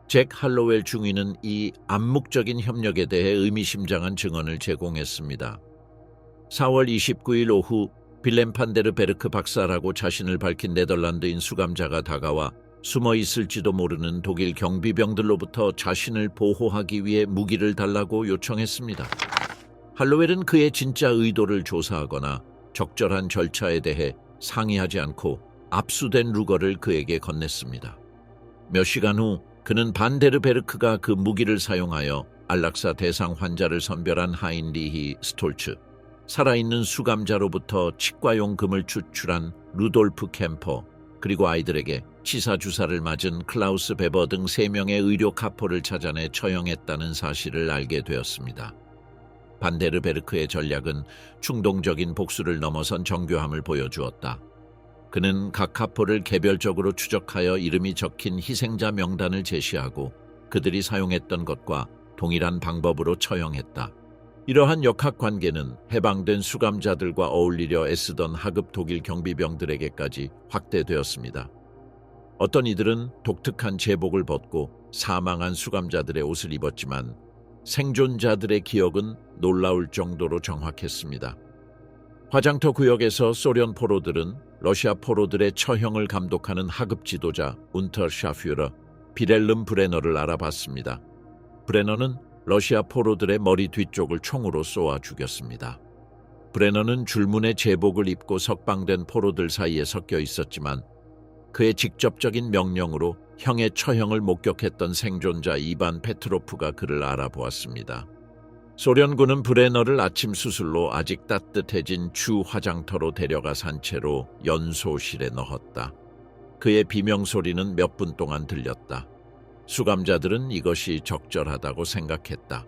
잭 할로웰 중위는 이 암묵적인 협력에 대해 의미심장한 증언을 제공했습니다. 4월 29일 오후 빌렘 판데르 베르크 박사라고 자신을 밝힌 네덜란드인 수감자가 다가와 숨어 있을지도 모르는 독일 경비병들로부터 자신을 보호하기 위해 무기를 달라고 요청했습니다. 할로웰은 그의 진짜 의도를 조사하거나 적절한 절차에 대해 상의하지 않고 압수된 루거를 그에게 건넸습니다. 몇 시간 후 그는 반데르베르크가 그 무기를 사용하여 안락사 대상 환자를 선별한 하인리히 스톨츠, 살아있는 수감자로부터 치과용 금을 추출한 루돌프 캠퍼, 그리고 아이들에게 치사 주사를 맞은 클라우스 베버 등 3명의 의료 카포를 찾아내 처형했다는 사실을 알게 되었습니다. 반데르베르크의 전략은 충동적인 복수를 넘어선 정교함을 보여주었다. 그는 각 카포를 개별적으로 추적하여 이름이 적힌 희생자 명단을 제시하고 그들이 사용했던 것과 동일한 방법으로 처형했다. 이러한 역학관계는 해방된 수감자들과 어울리려 애쓰던 하급 독일 경비병들에게까지 확대되었습니다. 어떤 이들은 독특한 제복을 벗고 사망한 수감자들의 옷을 입었지만 생존자들의 기억은 놀라울 정도로 정확했습니다. 화장터 구역에서 소련 포로들은 러시아 포로들의 처형을 감독하는 하급 지도자 운터샤퓨러 비렐름 브레너를 알아봤습니다. 브레너는 러시아 포로들의 머리 뒤쪽을 총으로 쏘아 죽였습니다. 브레너는 줄무늬 제복을 입고 석방된 포로들 사이에 섞여 있었지만 그의 직접적인 명령으로 형의 처형을 목격했던 생존자 이반 페트로프가 그를 알아보았습니다. 소련군은 브레너를 아침 수술로 아직 따뜻해진 주 화장터로 데려가 산채로 연소실에 넣었다. 그의 비명소리는 몇 분 동안 들렸다. 수감자들은 이것이 적절하다고 생각했다.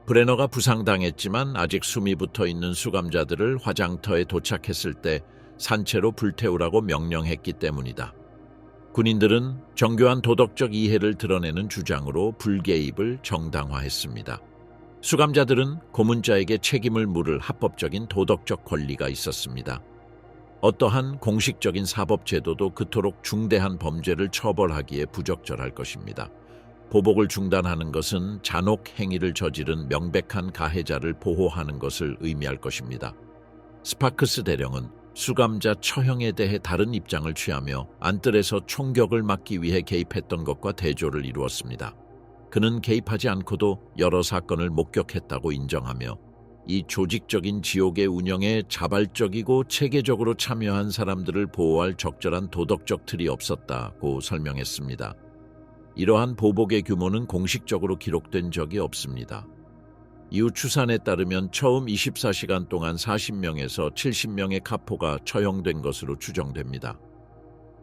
브레너가 부상당했지만 아직 숨이 붙어있는 수감자들을 화장터에 도착했을 때 산채로 불태우라고 명령했기 때문이다. 군인들은 정교한 도덕적 이해를 드러내는 주장으로 불개입을 정당화했습니다. 수감자들은 고문자에게 책임을 물을 합법적인 도덕적 권리가 있었습니다. 어떠한 공식적인 사법제도도 그토록 중대한 범죄를 처벌하기에 부적절할 것입니다. 보복을 중단하는 것은 잔혹 행위를 저지른 명백한 가해자를 보호하는 것을 의미할 것입니다. 스파크스 대령은 수감자 처형에 대해 다른 입장을 취하며 안뜰에서 총격을 막기 위해 개입했던 것과 대조를 이루었습니다. 그는 개입하지 않고도 여러 사건을 목격했다고 인정하며 이 조직적인 지옥의 운영에 자발적이고 체계적으로 참여한 사람들을 보호할 적절한 도덕적 틀이 없었다고 설명했습니다. 이러한 보복의 규모는 공식적으로 기록된 적이 없습니다. 이후 추산에 따르면 처음 24시간 동안 40명에서 70명의 카포가 처형된 것으로 추정됩니다.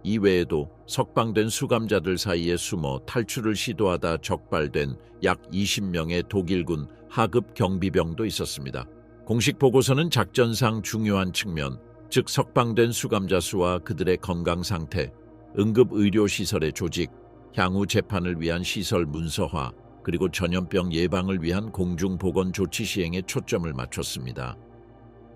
이 외에도 석방된 수감자들 사이에 숨어 탈출을 시도하다 적발된 약 20명의 독일군 하급 경비병도 있었습니다. 공식 보고서는 작전상 중요한 측면, 즉 석방된 수감자 수와 그들의 건강 상태, 응급의료시설의 조직, 향후 재판을 위한 시설 문서화, 그리고 전염병 예방을 위한 공중보건 조치 시행에 초점을 맞췄습니다.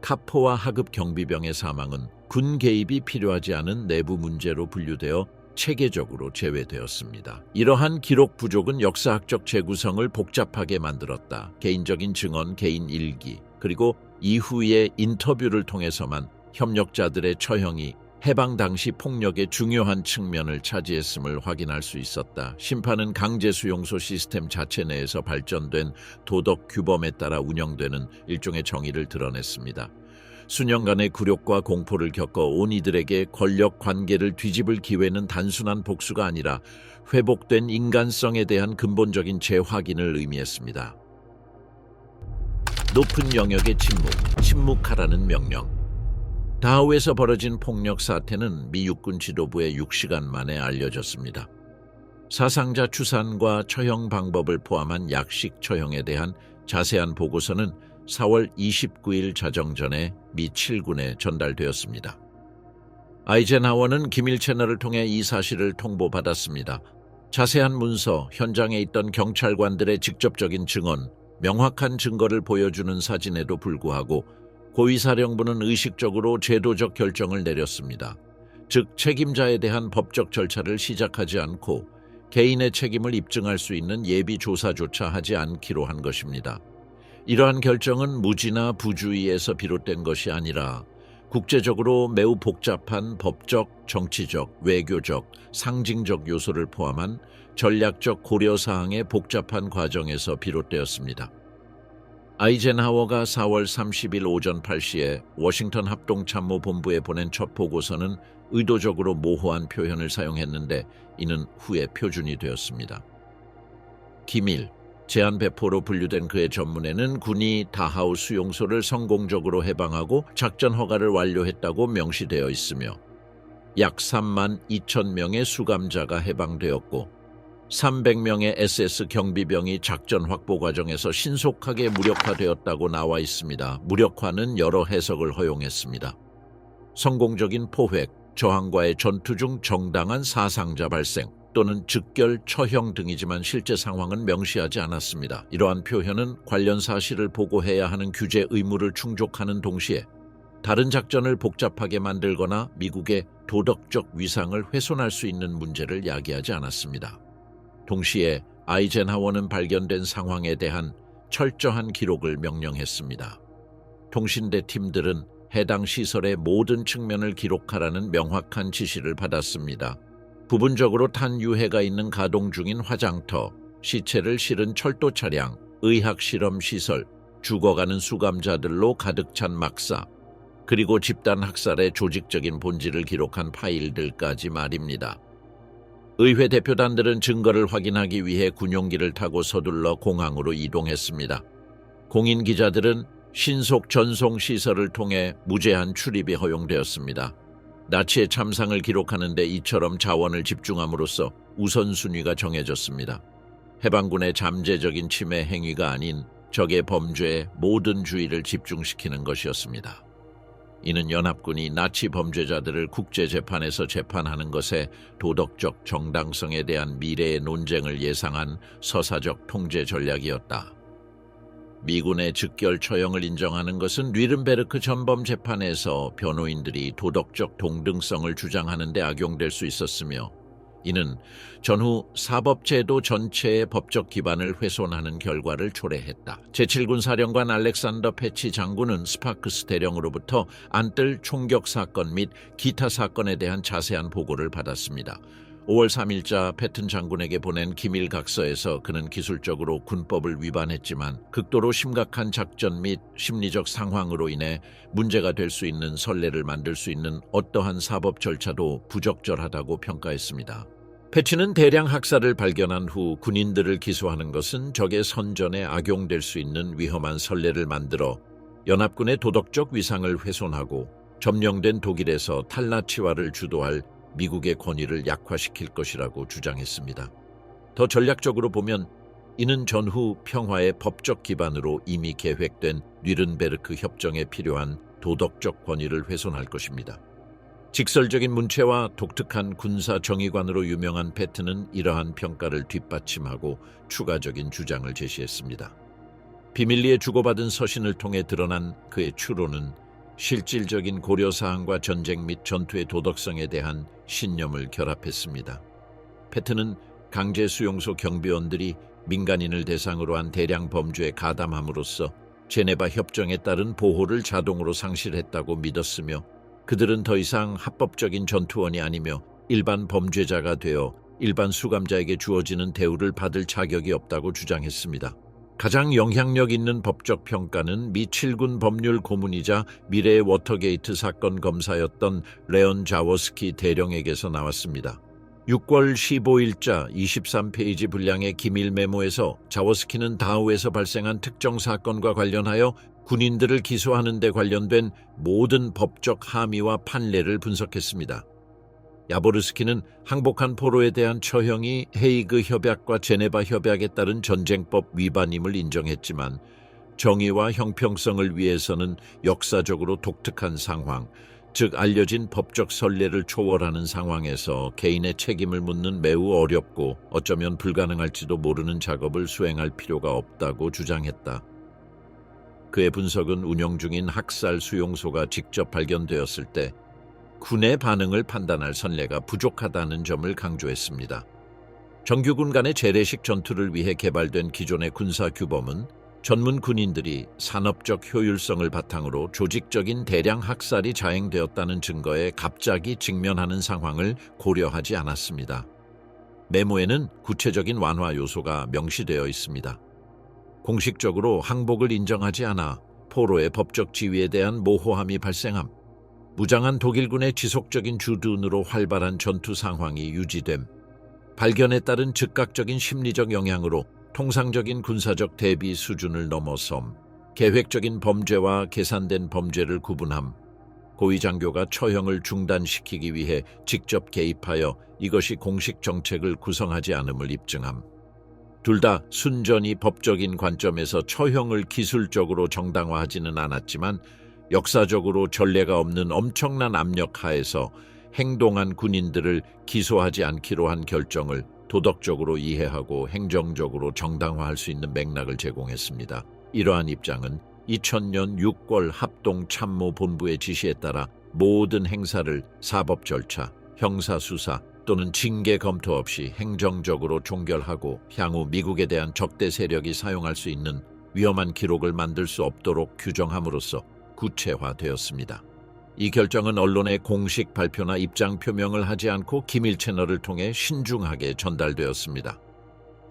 카포와 하급 경비병의 사망은 군 개입이 필요하지 않은 내부 문제로 분류되어 체계적으로 제외되었습니다. 이러한 기록 부족은 역사학적 재구성을 복잡하게 만들었다. 개인적인 증언, 개인 일기, 그리고 이후의 인터뷰를 통해서만 협력자들의 처형이 해방 당시 폭력의 중요한 측면을 차지했음을 확인할 수 있었다. 심판은 강제 수용소 시스템 자체 내에서 발전된 도덕 규범에 따라 운영되는 일종의 정의를 드러냈습니다. 수년간의 굴욕과 공포를 겪어 온 이들에게 권력 관계를 뒤집을 기회는 단순한 복수가 아니라 회복된 인간성에 대한 근본적인 재확인을 의미했습니다. 높은 영역의 침묵하라는 명령. 다하우에서 벌어진 폭력 사태는 미 육군 지도부에 6시간 만에 알려졌습니다. 사상자 추산과 처형 방법을 포함한 약식 처형에 대한 자세한 보고서는 4월 29일 자정 전에 미 7군에 전달되었습니다. 아이젠하워는 기밀 채널을 통해 이 사실을 통보받았습니다. 자세한 문서, 현장에 있던 경찰관들의 직접적인 증언, 명확한 증거를 보여주는 사진에도 불구하고 고위사령부는 의식적으로 제도적 결정을 내렸습니다. 즉 책임자에 대한 법적 절차를 시작하지 않고 개인의 책임을 입증할 수 있는 예비 조사조차 하지 않기로 한 것입니다. 이러한 결정은 무지나 부주의에서 비롯된 것이 아니라 국제적으로 매우 복잡한 법적, 정치적, 외교적, 상징적 요소를 포함한 전략적 고려사항의 복잡한 과정에서 비롯되었습니다. 아이젠하워가 4월 30일 오전 8시에 워싱턴 합동참모본부에 보낸 첫 보고서는 의도적으로 모호한 표현을 사용했는데 이는 후에 표준이 되었습니다. 기밀, 제한 배포로 분류된 그의 전문에는 군이 다하우 수용소를 성공적으로 해방하고 작전 허가를 완료했다고 명시되어 있으며 약 3만 2천 명의 수감자가 해방되었고 300명의 SS 경비병이 작전 확보 과정에서 신속하게 무력화되었다고 나와 있습니다. 무력화는 여러 해석을 허용했습니다. 성공적인 포획, 저항과의 전투 중 정당한 사상자 발생, 또는 즉결, 처형 등이지만 실제 상황은 명시하지 않았습니다. 이러한 표현은 관련 사실을 보고해야 하는 규제 의무를 충족하는 동시에 다른 작전을 복잡하게 만들거나 미국의 도덕적 위상을 훼손할 수 있는 문제를 야기하지 않았습니다. 동시에 아이젠하워는 발견된 상황에 대한 철저한 기록을 명령했습니다. 통신대 팀들은 해당 시설의 모든 측면을 기록하라는 명확한 지시를 받았습니다. 부분적으로 탄 유해가 있는 가동 중인 화장터, 시체를 실은 철도 차량, 의학실험 시설, 죽어가는 수감자들로 가득 찬 막사, 그리고 집단 학살의 조직적인 본질을 기록한 파일들까지 말입니다. 의회 대표단들은 증거를 확인하기 위해 군용기를 타고 서둘러 공항으로 이동했습니다. 공인 기자들은 신속 전송 시설을 통해 무제한 출입이 허용되었습니다. 나치의 참상을 기록하는 데 이처럼 자원을 집중함으로써 우선순위가 정해졌습니다. 해방군의 잠재적인 침해 행위가 아닌 적의 범죄에 모든 주의를 집중시키는 것이었습니다. 이는 연합군이 나치 범죄자들을 국제재판에서 재판하는 것의 도덕적 정당성에 대한 미래의 논쟁을 예상한 서사적 통제 전략이었다. 미군의 즉결 처형을 인정하는 것은 뉘른베르크 전범 재판에서 변호인들이 도덕적 동등성을 주장하는 데 악용될 수 있었으며, 이는 전후 사법제도 전체의 법적 기반을 훼손하는 결과를 초래했다. 제7군 사령관 알렉산더 패치 장군은 스파크스 대령으로부터 안뜰 총격 사건 및 기타 사건에 대한 자세한 보고를 받았습니다. 5월 3일자 패튼 장군에게 보낸 기밀 각서에서 그는 기술적으로 군법을 위반했지만 극도로 심각한 작전 및 심리적 상황으로 인해 문제가 될 수 있는 선례를 만들 수 있는 어떠한 사법 절차도 부적절하다고 평가했습니다. 패치는 대량 학살을 발견한 후 군인들을 기소하는 것은 적의 선전에 악용될 수 있는 위험한 선례를 만들어 연합군의 도덕적 위상을 훼손하고 점령된 독일에서 탈나치화를 주도할 미국의 권위를 약화시킬 것이라고 주장했습니다. 더 전략적으로 보면 이는 전후 평화의 법적 기반으로 이미 계획된 뉘른베르크 협정에 필요한 도덕적 권위를 훼손할 것입니다. 직설적인 문체와 독특한 군사 정의관으로 유명한 패튼은 이러한 평가를 뒷받침하고 추가적인 주장을 제시했습니다. 비밀리에 주고받은 서신을 통해 드러난 그의 추론은 실질적인 고려사항과 전쟁 및 전투의 도덕성에 대한 신념을 결합했습니다. 패튼은 강제 수용소 경비원들이 민간인을 대상으로 한 대량 범죄에 가담함으로써 제네바 협정에 따른 보호를 자동으로 상실했다고 믿었으며, 그들은 더 이상 합법적인 전투원이 아니며 일반 범죄자가 되어 일반 수감자에게 주어지는 대우를 받을 자격이 없다고 주장했습니다. 가장 영향력 있는 법적 평가는 미 7군 법률 고문이자 미래의 워터게이트 사건 검사였던 레온 자워스키 대령에게서 나왔습니다. 6월 15일자 23페이지 분량의 기밀 메모에서 자워스키는 다우에서 발생한 특정 사건과 관련하여 군인들을 기소하는 데 관련된 모든 법적 함의와 판례를 분석했습니다. 야보르스키는 항복한 포로에 대한 처형이 헤이그 협약과 제네바 협약에 따른 전쟁법 위반임을 인정했지만, 정의와 형평성을 위해서는 역사적으로 독특한 상황, 즉 알려진 법적 선례를 초월하는 상황에서 개인의 책임을 묻는 매우 어렵고 어쩌면 불가능할지도 모르는 작업을 수행할 필요가 없다고 주장했다. 그의 분석은 운영 중인 학살 수용소가 직접 발견되었을 때 군의 반응을 판단할 선례가 부족하다는 점을 강조했습니다. 정규군 간의 재래식 전투를 위해 개발된 기존의 군사 규범은 전문 군인들이 산업적 효율성을 바탕으로 조직적인 대량 학살이 자행되었다는 증거에 갑자기 직면하는 상황을 고려하지 않았습니다. 메모에는 구체적인 완화 요소가 명시되어 있습니다. 공식적으로 항복을 인정하지 않아 포로의 법적 지위에 대한 모호함이 발생함, 무장한 독일군의 지속적인 주둔으로 활발한 전투 상황이 유지됨, 발견에 따른 즉각적인 심리적 영향으로 통상적인 군사적 대비 수준을 넘어섬, 계획적인 범죄와 계산된 범죄를 구분함, 고위 장교가 처형을 중단시키기 위해 직접 개입하여 이것이 공식 정책을 구성하지 않음을 입증함. 둘 다 순전히 법적인 관점에서 처형을 기술적으로 정당화하지는 않았지만 역사적으로 전례가 없는 엄청난 압력 하에서 행동한 군인들을 기소하지 않기로 한 결정을 도덕적으로 이해하고 행정적으로 정당화할 수 있는 맥락을 제공했습니다. 이러한 입장은 2000년 6월 합동참모본부의 지시에 따라 모든 행사를 사법 절차, 형사수사 또는 징계 검토 없이 행정적으로 종결하고 향후 미국에 대한 적대 세력이 사용할 수 있는 위험한 기록을 만들 수 없도록 규정함으로써 구체화되었습니다. 이 결정은 언론에 공식 발표나 입장 표명을 하지 않고 기밀 채널을 통해 신중하게 전달되었습니다.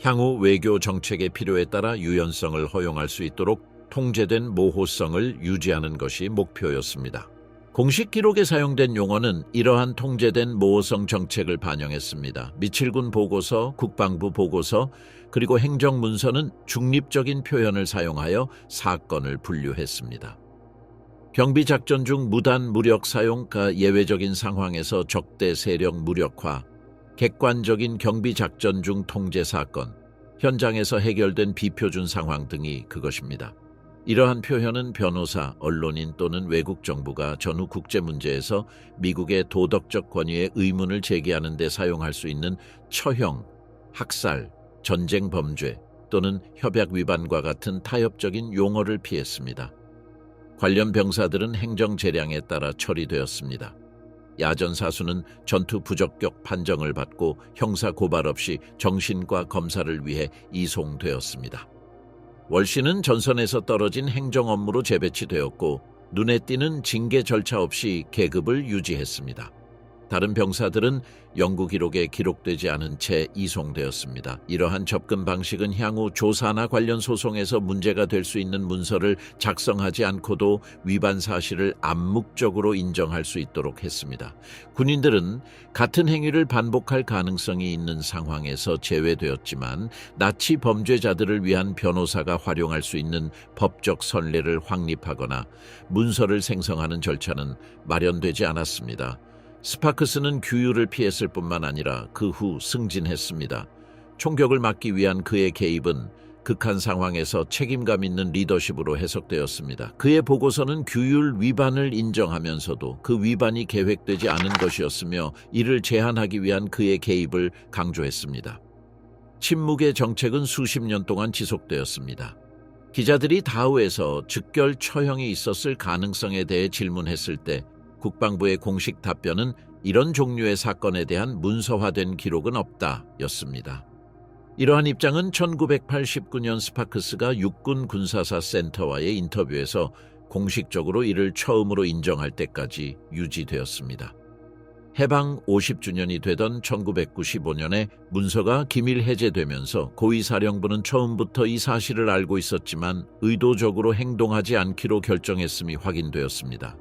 향후 외교 정책의 필요에 따라 유연성을 허용할 수 있도록 통제된 모호성을 유지하는 것이 목표였습니다. 공식 기록에 사용된 용어는 이러한 통제된 모호성 정책을 반영했습니다. 미칠군 보고서, 국방부 보고서, 그리고 행정문서는 중립적인 표현을 사용하여 사건을 분류했습니다. 경비작전 중 무단 무력 사용과 예외적인 상황에서 적대 세력 무력화, 객관적인 경비작전 중 통제 사건, 현장에서 해결된 비표준 상황 등이 그것입니다. 이러한 표현은 변호사, 언론인 또는 외국 정부가 전후 국제 문제에서 미국의 도덕적 권위에 의문을 제기하는 데 사용할 수 있는 처형, 학살, 전쟁 범죄 또는 협약 위반과 같은 타협적인 용어를 피했습니다. 관련 병사들은 행정 재량에 따라 처리되었습니다. 야전 사수는 전투 부적격 판정을 받고 형사 고발 없이 정신과 검사를 위해 이송되었습니다. 월신은 전선에서 떨어진 행정 업무로 재배치되었고 눈에 띄는 징계 절차 없이 계급을 유지했습니다. 다른 병사들은 연구 기록에 기록되지 않은 채 이송되었습니다. 이러한 접근 방식은 향후 조사나 관련 소송에서 문제가 될 수 있는 문서를 작성하지 않고도 위반 사실을 암묵적으로 인정할 수 있도록 했습니다. 군인들은 같은 행위를 반복할 가능성이 있는 상황에서 제외되었지만 나치 범죄자들을 위한 변호사가 활용할 수 있는 법적 선례를 확립하거나 문서를 생성하는 절차는 마련되지 않았습니다. 스파크스는 규율을 피했을 뿐만 아니라 그 후 승진했습니다. 총격을 막기 위한 그의 개입은 극한 상황에서 책임감 있는 리더십으로 해석되었습니다. 그의 보고서는 규율 위반을 인정하면서도 그 위반이 계획되지 않은 것이었으며 이를 제한하기 위한 그의 개입을 강조했습니다. 침묵의 정책은 수십 년 동안 지속되었습니다. 기자들이 다우에서 즉결 처형이 있었을 가능성에 대해 질문했을 때 국방부의 공식 답변은 이런 종류의 사건에 대한 문서화된 기록은 없다였습니다. 이러한 입장은 1989년 스파크스가 육군 군사사 센터와의 인터뷰에서 공식적으로 이를 처음으로 인정할 때까지 유지되었습니다. 해방 50주년이 되던 1995년에 문서가 기밀 해제되면서 고위사령부는 처음부터 이 사실을 알고 있었지만 의도적으로 행동하지 않기로 결정했음이 확인되었습니다.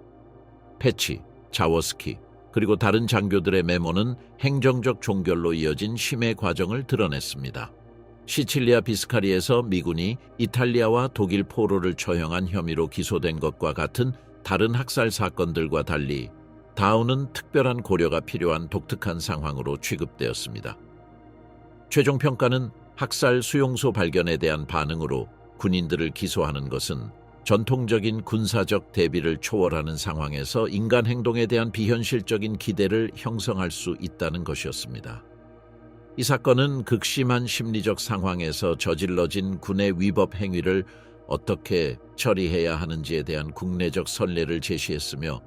패치, 자워스키, 그리고 다른 장교들의 메모는 행정적 종결로 이어진 심해 과정을 드러냈습니다. 시칠리아 비스카리에서 미군이 이탈리아와 독일 포로를 처형한 혐의로 기소된 것과 같은 다른 학살 사건들과 달리 다우는 특별한 고려가 필요한 독특한 상황으로 취급되었습니다. 최종 평가는 학살 수용소 발견에 대한 반응으로 군인들을 기소하는 것은 전통적인 군사적 대비를 초월하는 상황에서 인간 행동에 대한 비현실적인 기대를 형성할 수 있다는 것이었습니다. 이 사건은 극심한 심리적 상황에서 저질러진 군의 위법 행위를 어떻게 처리해야 하는지에 대한 국내적 선례를 제시했으며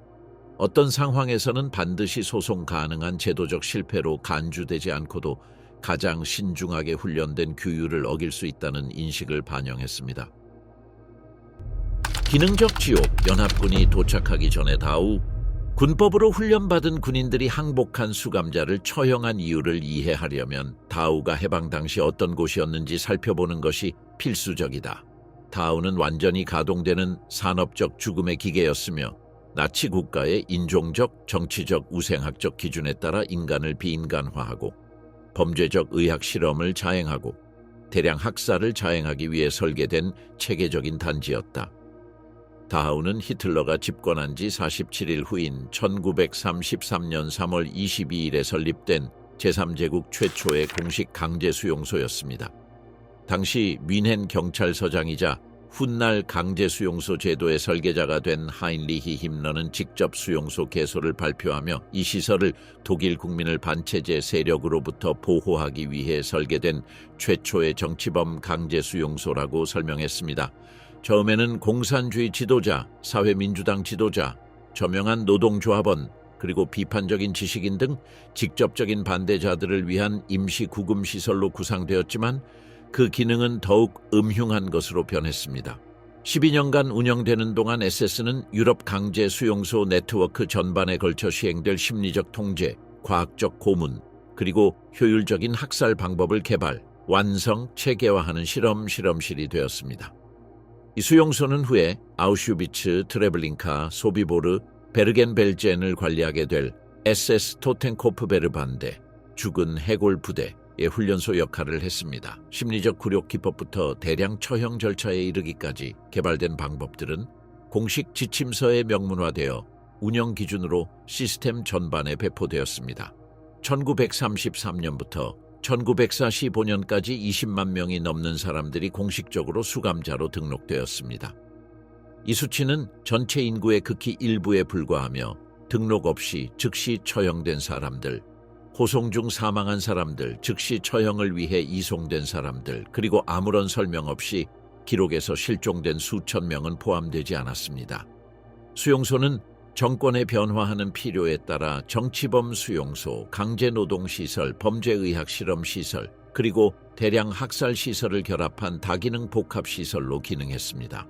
어떤 상황에서는 반드시 소송 가능한 제도적 실패로 간주되지 않고도 가장 신중하게 훈련된 규율을 어길 수 있다는 인식을 반영했습니다. 기능적 지옥, 연합군이 도착하기 전에 다우, 군법으로 훈련받은 군인들이 항복한 수감자를 처형한 이유를 이해하려면 다우가 해방 당시 어떤 곳이었는지 살펴보는 것이 필수적이다. 다우는 완전히 가동되는 산업적 죽음의 기계였으며 나치 국가의 인종적, 정치적, 우생학적 기준에 따라 인간을 비인간화하고 범죄적 의학 실험을 자행하고 대량 학살을 자행하기 위해 설계된 체계적인 단지였다. 다우는 히틀러가 집권한 지 47일 후인 1933년 3월 22일에 설립된 제3제국 최초의 공식 강제 수용소였습니다. 당시 뮌헨 경찰서장이자 훗날 강제 수용소 제도의 설계자가 된 하인리히 힘러는 직접 수용소 개소를 발표하며 이 시설을 독일 국민을 반체제 세력으로부터 보호하기 위해 설계된 최초의 정치범 강제 수용소라고 설명했습니다. 처음에는 공산주의 지도자, 사회민주당 지도자, 저명한 노동조합원, 그리고 비판적인 지식인 등 직접적인 반대자들을 위한 임시 구금시설로 구상되었지만 그 기능은 더욱 음흉한 것으로 변했습니다. 12년간 운영되는 동안 SS는 유럽 강제 수용소 네트워크 전반에 걸쳐 시행될 심리적 통제, 과학적 고문, 그리고 효율적인 학살 방법을 개발, 완성, 체계화하는 실험실이 되었습니다. 이 수용소는 후에 아우슈비츠, 트레블링카, 소비보르, 베르겐벨젠을 관리하게 될 SS 토텐코프베르반대, 죽은 해골 부대의 훈련소 역할을 했습니다. 심리적 굴욕 기법부터 대량 처형 절차에 이르기까지 개발된 방법들은 공식 지침서에 명문화되어 운영 기준으로 시스템 전반에 배포되었습니다. 1933년부터 1945년까지 20만 명이 넘는 사람들이 공식적으로 수감자로 등록되었습니다. 이 수치는 전체 인구의 극히 일부에 불과하며 등록 없이 즉시 처형된 사람들, 호송 중 사망한 사람들, 즉시 처형을 위해 이송된 사람들, 그리고 아무런 설명 없이 기록에서 실종된 수천 명은 포함되지 않았습니다. 수용소는 정권의 변화하는 필요에 따라 정치범 수용소, 강제노동시설, 범죄의학실험시설, 그리고 대량 학살시설을 결합한 다기능 복합시설로 기능했습니다.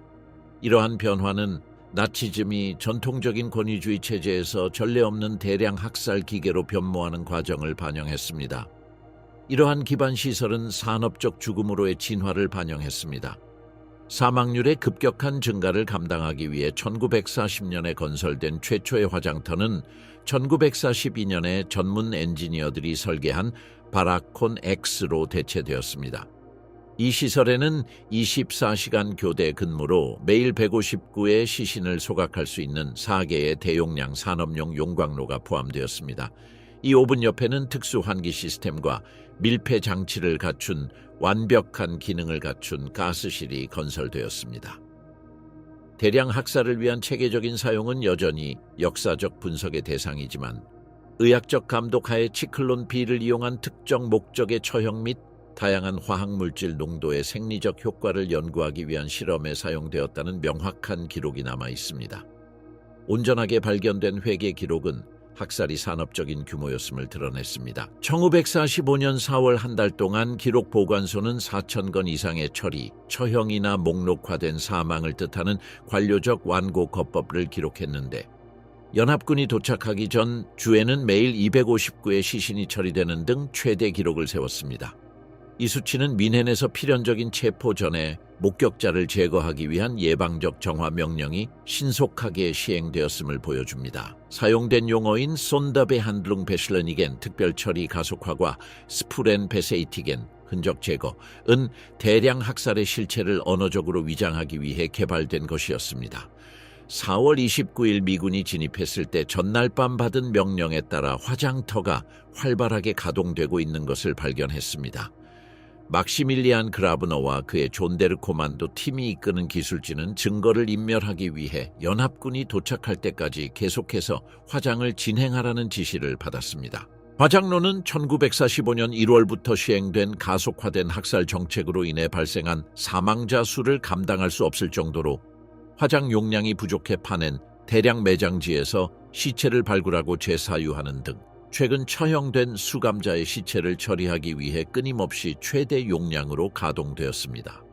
이러한 변화는 나치즘이 전통적인 권위주의 체제에서 전례 없는 대량 학살 기계로 변모하는 과정을 반영했습니다. 이러한 기반 시설은 산업적 죽음으로의 진화를 반영했습니다. 사망률의 급격한 증가를 감당하기 위해 1940년에 건설된 최초의 화장터는 1942년에 전문 엔지니어들이 설계한 바라콘 X로 대체되었습니다. 이 시설에는 24시간 교대 근무로 매일 159의 시신을 소각할 수 있는 4개의 대용량 산업용 용광로가 포함되었습니다. 이 오븐 옆에는 특수 환기 시스템과 밀폐 장치를 갖춘 완벽한 기능을 갖춘 가스실이 건설되었습니다. 대량 학살을 위한 체계적인 사용은 여전히 역사적 분석의 대상이지만 의학적 감독하에 치클론 B를 이용한 특정 목적의 처형 및 다양한 화학물질 농도의 생리적 효과를 연구하기 위한 실험에 사용되었다는 명확한 기록이 남아 있습니다. 온전하게 발견된 회계 기록은 학살이 산업적인 규모였음을 드러냈습니다. 1945년 4월 한 달 동안 기록 보관소는 4,000건 이상의 처리, 처형이나 목록화된 사망을 뜻하는 관료적 완고 거법을 기록했는데 연합군이 도착하기 전 주에는 매일 259의 시신이 처리되는 등 최대 기록을 세웠습니다. 이 수치는 민헨에서 필연적인 체포 전에 목격자를 제거하기 위한 예방적 정화 명령이 신속하게 시행되었음을 보여줍니다. 사용된 용어인 손더베한длung 베슐러니겐 특별 처리 가속화과 스푸렌 베세이티겐 흔적 제거은 대량 학살의 실체를 언어적으로 위장하기 위해 개발된 것이었습니다. 4월 29일 미군이 진입했을 때 전날 밤 받은 명령에 따라 화장터가 활발하게 가동되고 있는 것을 발견했습니다. 막시밀리안 그라브너와 그의 존데르 코만도 팀이 이끄는 기술진은 증거를 인멸하기 위해 연합군이 도착할 때까지 계속해서 화장을 진행하라는 지시를 받았습니다. 화장로는 1945년 1월부터 시행된 가속화된 학살 정책으로 인해 발생한 사망자 수를 감당할 수 없을 정도로 화장 용량이 부족해 파낸 대량 매장지에서 시체를 발굴하고 재사유하는 등 최근 처형된 수감자의 시체를 처리하기 위해 끊임없이 최대 용량으로 가동되었습니다.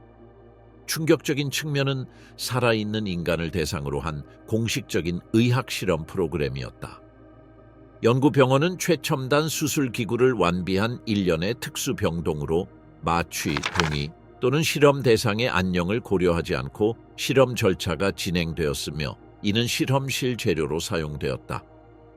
충격적인 측면은 살아있는 인간을 대상으로 한 공식적인 의학실험 프로그램이었다. 연구병원은 최첨단 수술기구를 완비한 일련의 특수병동으로 마취, 동의 또는 실험 대상의 안녕을 고려하지 않고 실험 절차가 진행되었으며 이는 실험실 재료로 사용되었다.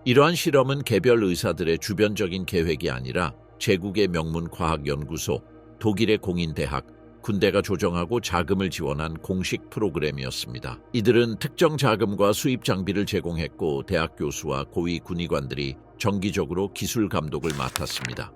이러한 실험은 개별 의사들의 주변적인 계획이 아니라 제국의 명문 과학연구소, 독일의 공인대학, 군대가 조정하고 자금을 지원한 공식 프로그램이었습니다. 이들은 특정 자금과 수입 장비를 제공했고 대학 교수와 고위 군의관들이 정기적으로 기술 감독을 맡았습니다.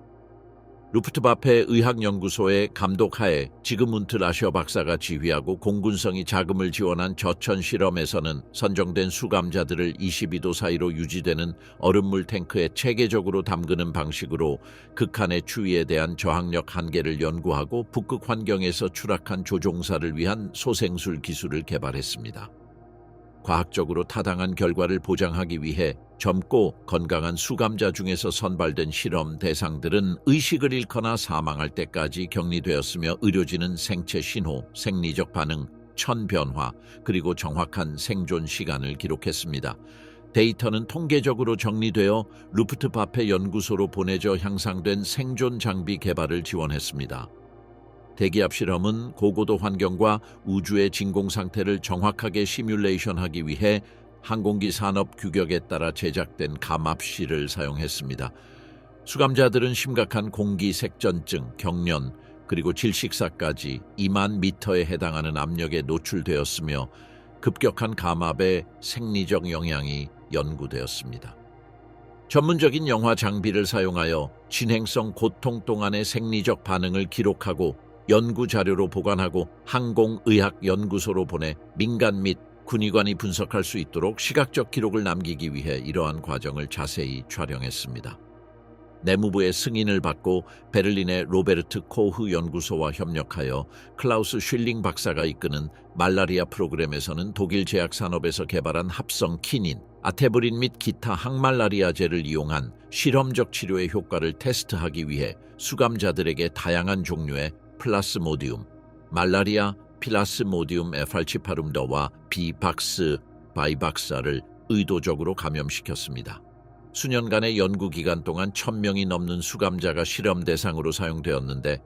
루프트바페 의학연구소의 감독하에 지그문트 라셔 박사가 지휘하고 공군성이 자금을 지원한 저천 실험에서는 선정된 수감자들을 22도 사이로 유지되는 얼음물 탱크에 체계적으로 담그는 방식으로 극한의 추위에 대한 저항력 한계를 연구하고 북극 환경에서 추락한 조종사를 위한 소생술 기술을 개발했습니다. 과학적으로 타당한 결과를 보장하기 위해 젊고 건강한 수감자 중에서 선발된 실험 대상들은 의식을 잃거나 사망할 때까지 격리되었으며 의료진은 생체 신호, 생리적 반응, 천 변화, 그리고 정확한 생존 시간을 기록했습니다. 데이터는 통계적으로 정리되어 루프트바페 연구소로 보내져 향상된 생존 장비 개발을 지원했습니다. 대기압 실험은 고고도 환경과 우주의 진공 상태를 정확하게 시뮬레이션하기 위해 항공기 산업 규격에 따라 제작된 감압실을 사용했습니다. 수감자들은 심각한 공기 색전증, 경련, 그리고 질식사까지 2만 미터에 해당하는 압력에 노출되었으며 급격한 감압의 생리적 영향이 연구되었습니다. 전문적인 영화 장비를 사용하여 진행성 고통 동안의 생리적 반응을 기록하고 연구 자료로 보관하고 항공의학연구소로 보내 민간 및 군의관이 분석할 수 있도록 시각적 기록을 남기기 위해 이러한 과정을 자세히 촬영했습니다. 내무부의 승인을 받고 베를린의 로베르트 코흐 연구소와 협력하여 클라우스 슐링 박사가 이끄는 말라리아 프로그램에서는 독일 제약산업에서 개발한 합성 키닌, 아테브린 및 기타 항말라리아제를 이용한 실험적 치료의 효과를 테스트하기 위해 수감자들에게 다양한 종류의 플라스모디움, 말라리아 필라스모디움 에팔치파룸더와 비박스 바이박사를 의도적으로 감염시켰습니다. 수년간의 연구 기간 동안 1000명이 넘는 수감자가 실험 대상으로 사용되었는데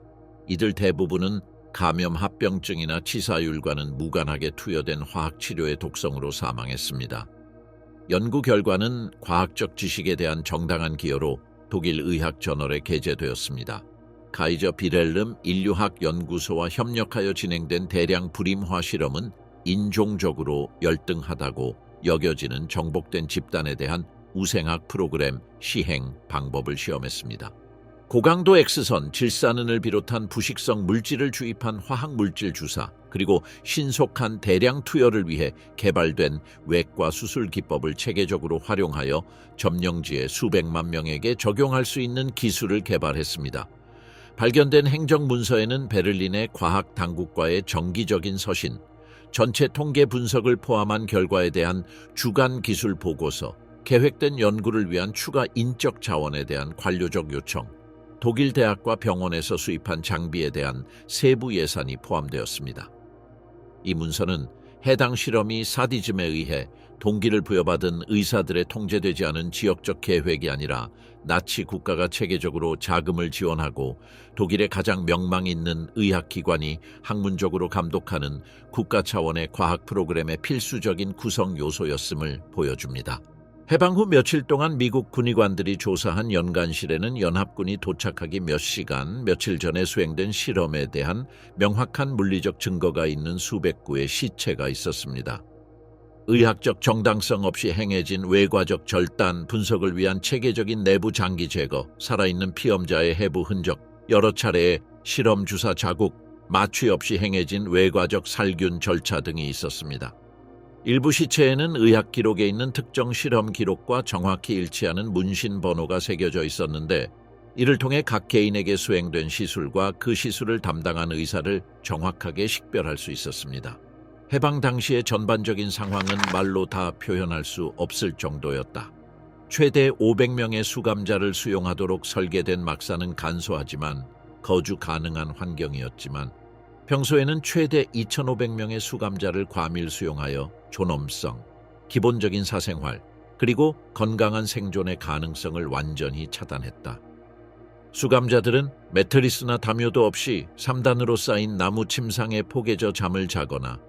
이들 대부분은 감염 합병증이나 치사율과는 무관하게 투여된 화학치료의 독성으로 사망했습니다. 연구 결과는 과학적 지식에 대한 정당한 기여로 독일 의학 저널에 게재되었습니다. 카이저 비렐름 인류학 연구소와 협력하여 진행된 대량 불임화 실험은 인종적으로 열등하다고 여겨지는 정복된 집단에 대한 우생학 프로그램 시행 방법을 시험했습니다. 고강도 X선 질산은을 비롯한 부식성 물질을 주입한 화학물질 주사, 그리고 신속한 대량 투여를 위해 개발된 외과 수술 기법을 체계적으로 활용하여 점령지의 수백만 명에게 적용할 수 있는 기술을 개발했습니다. 발견된 행정문서에는 베를린의 과학당국과의 정기적인 서신, 전체 통계 분석을 포함한 결과에 대한 주간 기술 보고서, 계획된 연구를 위한 추가 인적 자원에 대한 관료적 요청, 독일 대학과 병원에서 수입한 장비에 대한 세부 예산이 포함되었습니다. 이 문서는 해당 실험이 사디즘에 의해 동기를 부여받은 의사들의 통제되지 않은 지역적 계획이 아니라 나치 국가가 체계적으로 자금을 지원하고 독일의 가장 명망 있는 의학기관이 학문적으로 감독하는 국가 차원의 과학 프로그램의 필수적인 구성 요소였음을 보여줍니다. 해방 후 며칠 동안 미국 군의관들이 조사한 연간실에는 연합군이 도착하기 몇 시간, 며칠 전에 수행된 실험에 대한 명확한 물리적 증거가 있는 수백 구의 시체가 있었습니다. 의학적 정당성 없이 행해진 외과적 절단 분석을 위한 체계적인 내부 장기 제거, 살아있는 피험자의 해부 흔적, 여러 차례의 실험 주사 자국, 마취 없이 행해진 외과적 살균 절차 등이 있었습니다. 일부 시체에는 의학 기록에 있는 특정 실험 기록과 정확히 일치하는 문신 번호가 새겨져 있었는데 이를 통해 각 개인에게 수행된 시술과 그 시술을 담당한 의사를 정확하게 식별할 수 있었습니다. 해방 당시의 전반적인 상황은 말로 다 표현할 수 없을 정도였다. 최대 500명의 수감자를 수용하도록 설계된 막사는 간소하지만 거주 가능한 환경이었지만 평소에는 최대 2,500명의 수감자를 과밀 수용하여 존엄성, 기본적인 사생활, 그리고 건강한 생존의 가능성을 완전히 차단했다. 수감자들은 매트리스나 담요도 없이 3단으로 쌓인 나무 침상에 포개져 잠을 자거나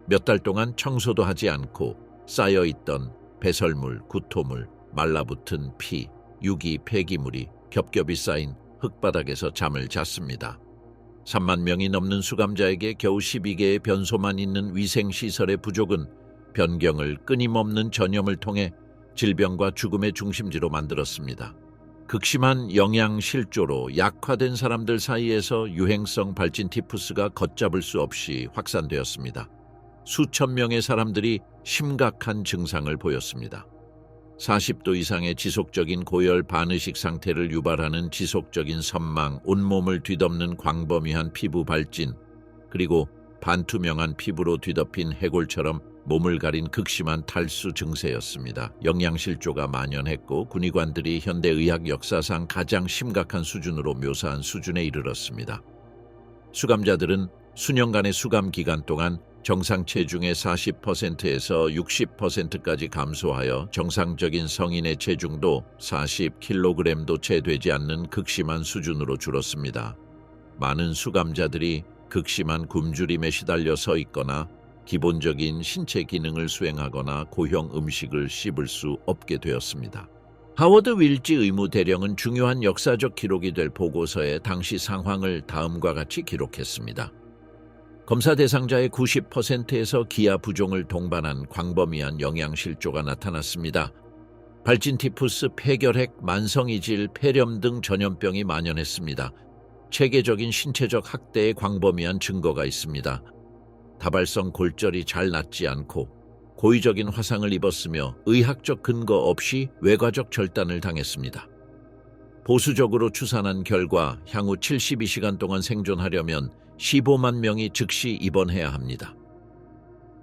몇 달 동안 청소도 하지 않고 쌓여있던 배설물, 구토물, 말라붙은 피, 유기, 폐기물이 겹겹이 쌓인 흙바닥에서 잠을 잤습니다. 3만 명이 넘는 수감자에게 겨우 12개의 변소만 있는 위생시설의 부족은 변경을 끊임없는 전염을 통해 질병과 죽음의 중심지로 만들었습니다. 극심한 영양실조로 약화된 사람들 사이에서 유행성 발진 티푸스가 걷잡을 수 없이 확산되었습니다. 수천 명의 사람들이 심각한 증상을 보였습니다. 40도 이상의 지속적인 고열 반의식 상태를 유발하는 지속적인 선망, 온몸을 뒤덮는 광범위한 피부 발진, 그리고 반투명한 피부로 뒤덮인 해골처럼 몸을 가린 극심한 탈수 증세였습니다. 영양실조가 만연했고 군의관들이 현대의학 역사상 가장 심각한 수준으로 묘사한 수준에 이르렀습니다. 수감자들은 수년간의 수감 기간 동안 정상 체중의 40%에서 60%까지 감소하여 정상적인 성인의 체중도 40kg도 채 되지 않는 극심한 수준으로 줄었습니다. 많은 수감자들이 극심한 굶주림에 시달려 서 있거나 기본적인 신체 기능을 수행하거나 고형 음식을 씹을 수 없게 되었습니다. 하워드 윌지 의무대령은 중요한 역사적 기록이 될 보고서에 당시 상황을 다음과 같이 기록했습니다. 검사 대상자의 90%에서 기아 부종을 동반한 광범위한 영양실조가 나타났습니다. 발진 티푸스, 폐결핵, 만성이질, 폐렴 등 전염병이 만연했습니다. 체계적인 신체적 학대의 광범위한 증거가 있습니다. 다발성 골절이 잘 낫지 않고 고의적인 화상을 입었으며 의학적 근거 없이 외과적 절단을 당했습니다. 보수적으로 추산한 결과 향후 72시간 동안 생존하려면 15만 명이 즉시 입원해야 합니다.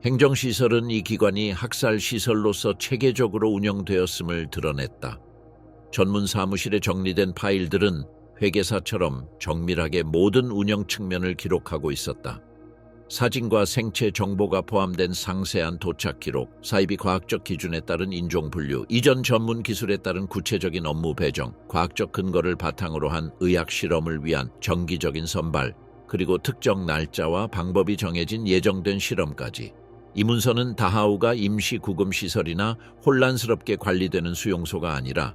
행정시설은 이 기관이 학살시설로서 체계적으로 운영되었음을 드러냈다. 전문 사무실에 정리된 파일들은 회계사처럼 정밀하게 모든 운영 측면을 기록하고 있었다. 사진과 생체 정보가 포함된 상세한 도착 기록, 사이비 과학적 기준에 따른 인종 분류, 이전 전문 기술에 따른 구체적인 업무 배정, 과학적 근거를 바탕으로 한 의학 실험을 위한 정기적인 선발, 그리고 특정 날짜와 방법이 정해진 예정된 실험까지. 이 문서는 다하우가 임시 구금 시설이나 혼란스럽게 관리되는 수용소가 아니라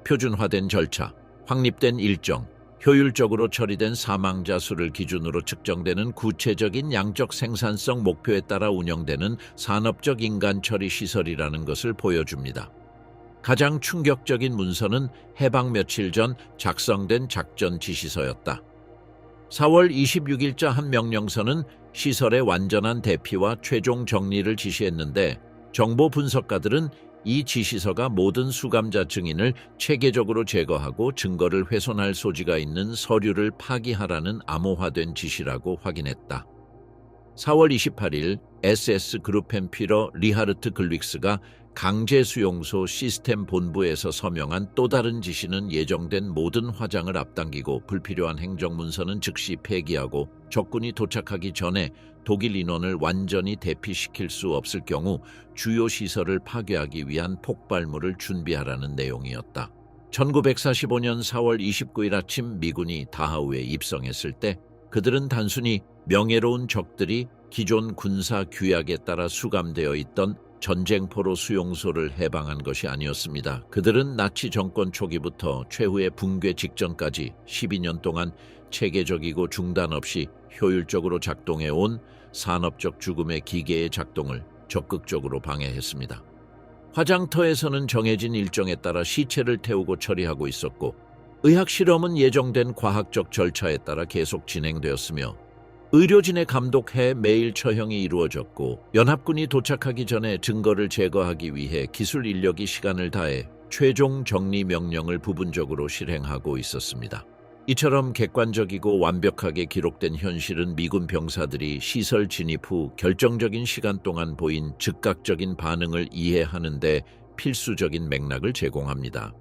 표준화된 절차, 확립된 일정, 효율적으로 처리된 사망자 수를 기준으로 측정되는 구체적인 양적 생산성 목표에 따라 운영되는 산업적 인간 처리 시설이라는 것을 보여줍니다. 가장 충격적인 문서는 해방 며칠 전 작성된 작전 지시서였다. 4월 26일자 한 명령서는 시설의 완전한 대피와 최종 정리를 지시했는데 정보 분석가들은 이 지시서가 모든 수감자 증인을 체계적으로 제거하고 증거를 훼손할 소지가 있는 서류를 파기하라는 암호화된 지시라고 확인했다. 4월 28일 SS 그룹펜피러 리하르트 글릭스가 강제수용소 시스템 본부에서 서명한 또 다른 지시는 예정된 모든 화장을 앞당기고 불필요한 행정문서는 즉시 폐기하고 적군이 도착하기 전에 독일 인원을 완전히 대피시킬 수 없을 경우 주요 시설을 파괴하기 위한 폭발물을 준비하라는 내용이었다. 1945년 4월 29일 아침 미군이 다하우에 입성했을 때 그들은 단순히 명예로운 적들이 기존 군사 규약에 따라 수감되어 있던 전쟁포로 수용소를 해방한 것이 아니었습니다. 그들은 나치 정권 초기부터 최후의 붕괴 직전까지 12년 동안 체계적이고 중단 없이 효율적으로 작동해온 산업적 죽음의 기계의 작동을 적극적으로 방해했습니다. 화장터에서는 정해진 일정에 따라 시체를 태우고 처리하고 있었고 의학 실험은 예정된 과학적 절차에 따라 계속 진행되었으며 의료진의 감독해 매일 처형이 이루어졌고 연합군이 도착하기 전에 증거를 제거하기 위해 기술 인력이 시간을 다해 최종 정리 명령을 부분적으로 실행하고 있었습니다. 이처럼 객관적이고 완벽하게 기록된 현실은 미군 병사들이 시설 진입 후 결정적인 시간 동안 보인 즉각적인 반응을 이해하는 데 필수적인 맥락을 제공합니다.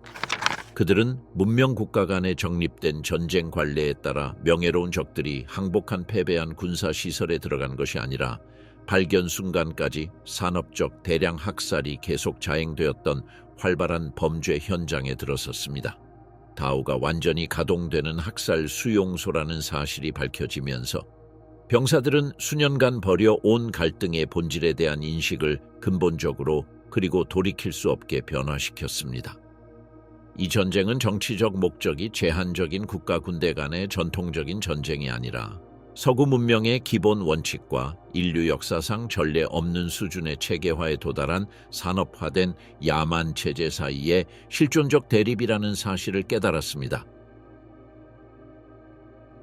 그들은 문명 국가 간에 정립된 전쟁 관례에 따라 명예로운 적들이 항복한 패배한 군사시설에 들어간 것이 아니라 발견 순간까지 산업적 대량 학살이 계속 자행되었던 활발한 범죄 현장에 들어섰습니다. 다우가 완전히 가동되는 학살 수용소라는 사실이 밝혀지면서 병사들은 수년간 벌여온 갈등의 본질에 대한 인식을 근본적으로 그리고 돌이킬 수 없게 변화시켰습니다. 이 전쟁은 정치적 목적이 제한적인 국가 군대 간의 전통적인 전쟁이 아니라 서구 문명의 기본 원칙과 인류 역사상 전례 없는 수준의 체계화에 도달한 산업화된 야만 체제 사이의 실존적 대립이라는 사실을 깨달았습니다.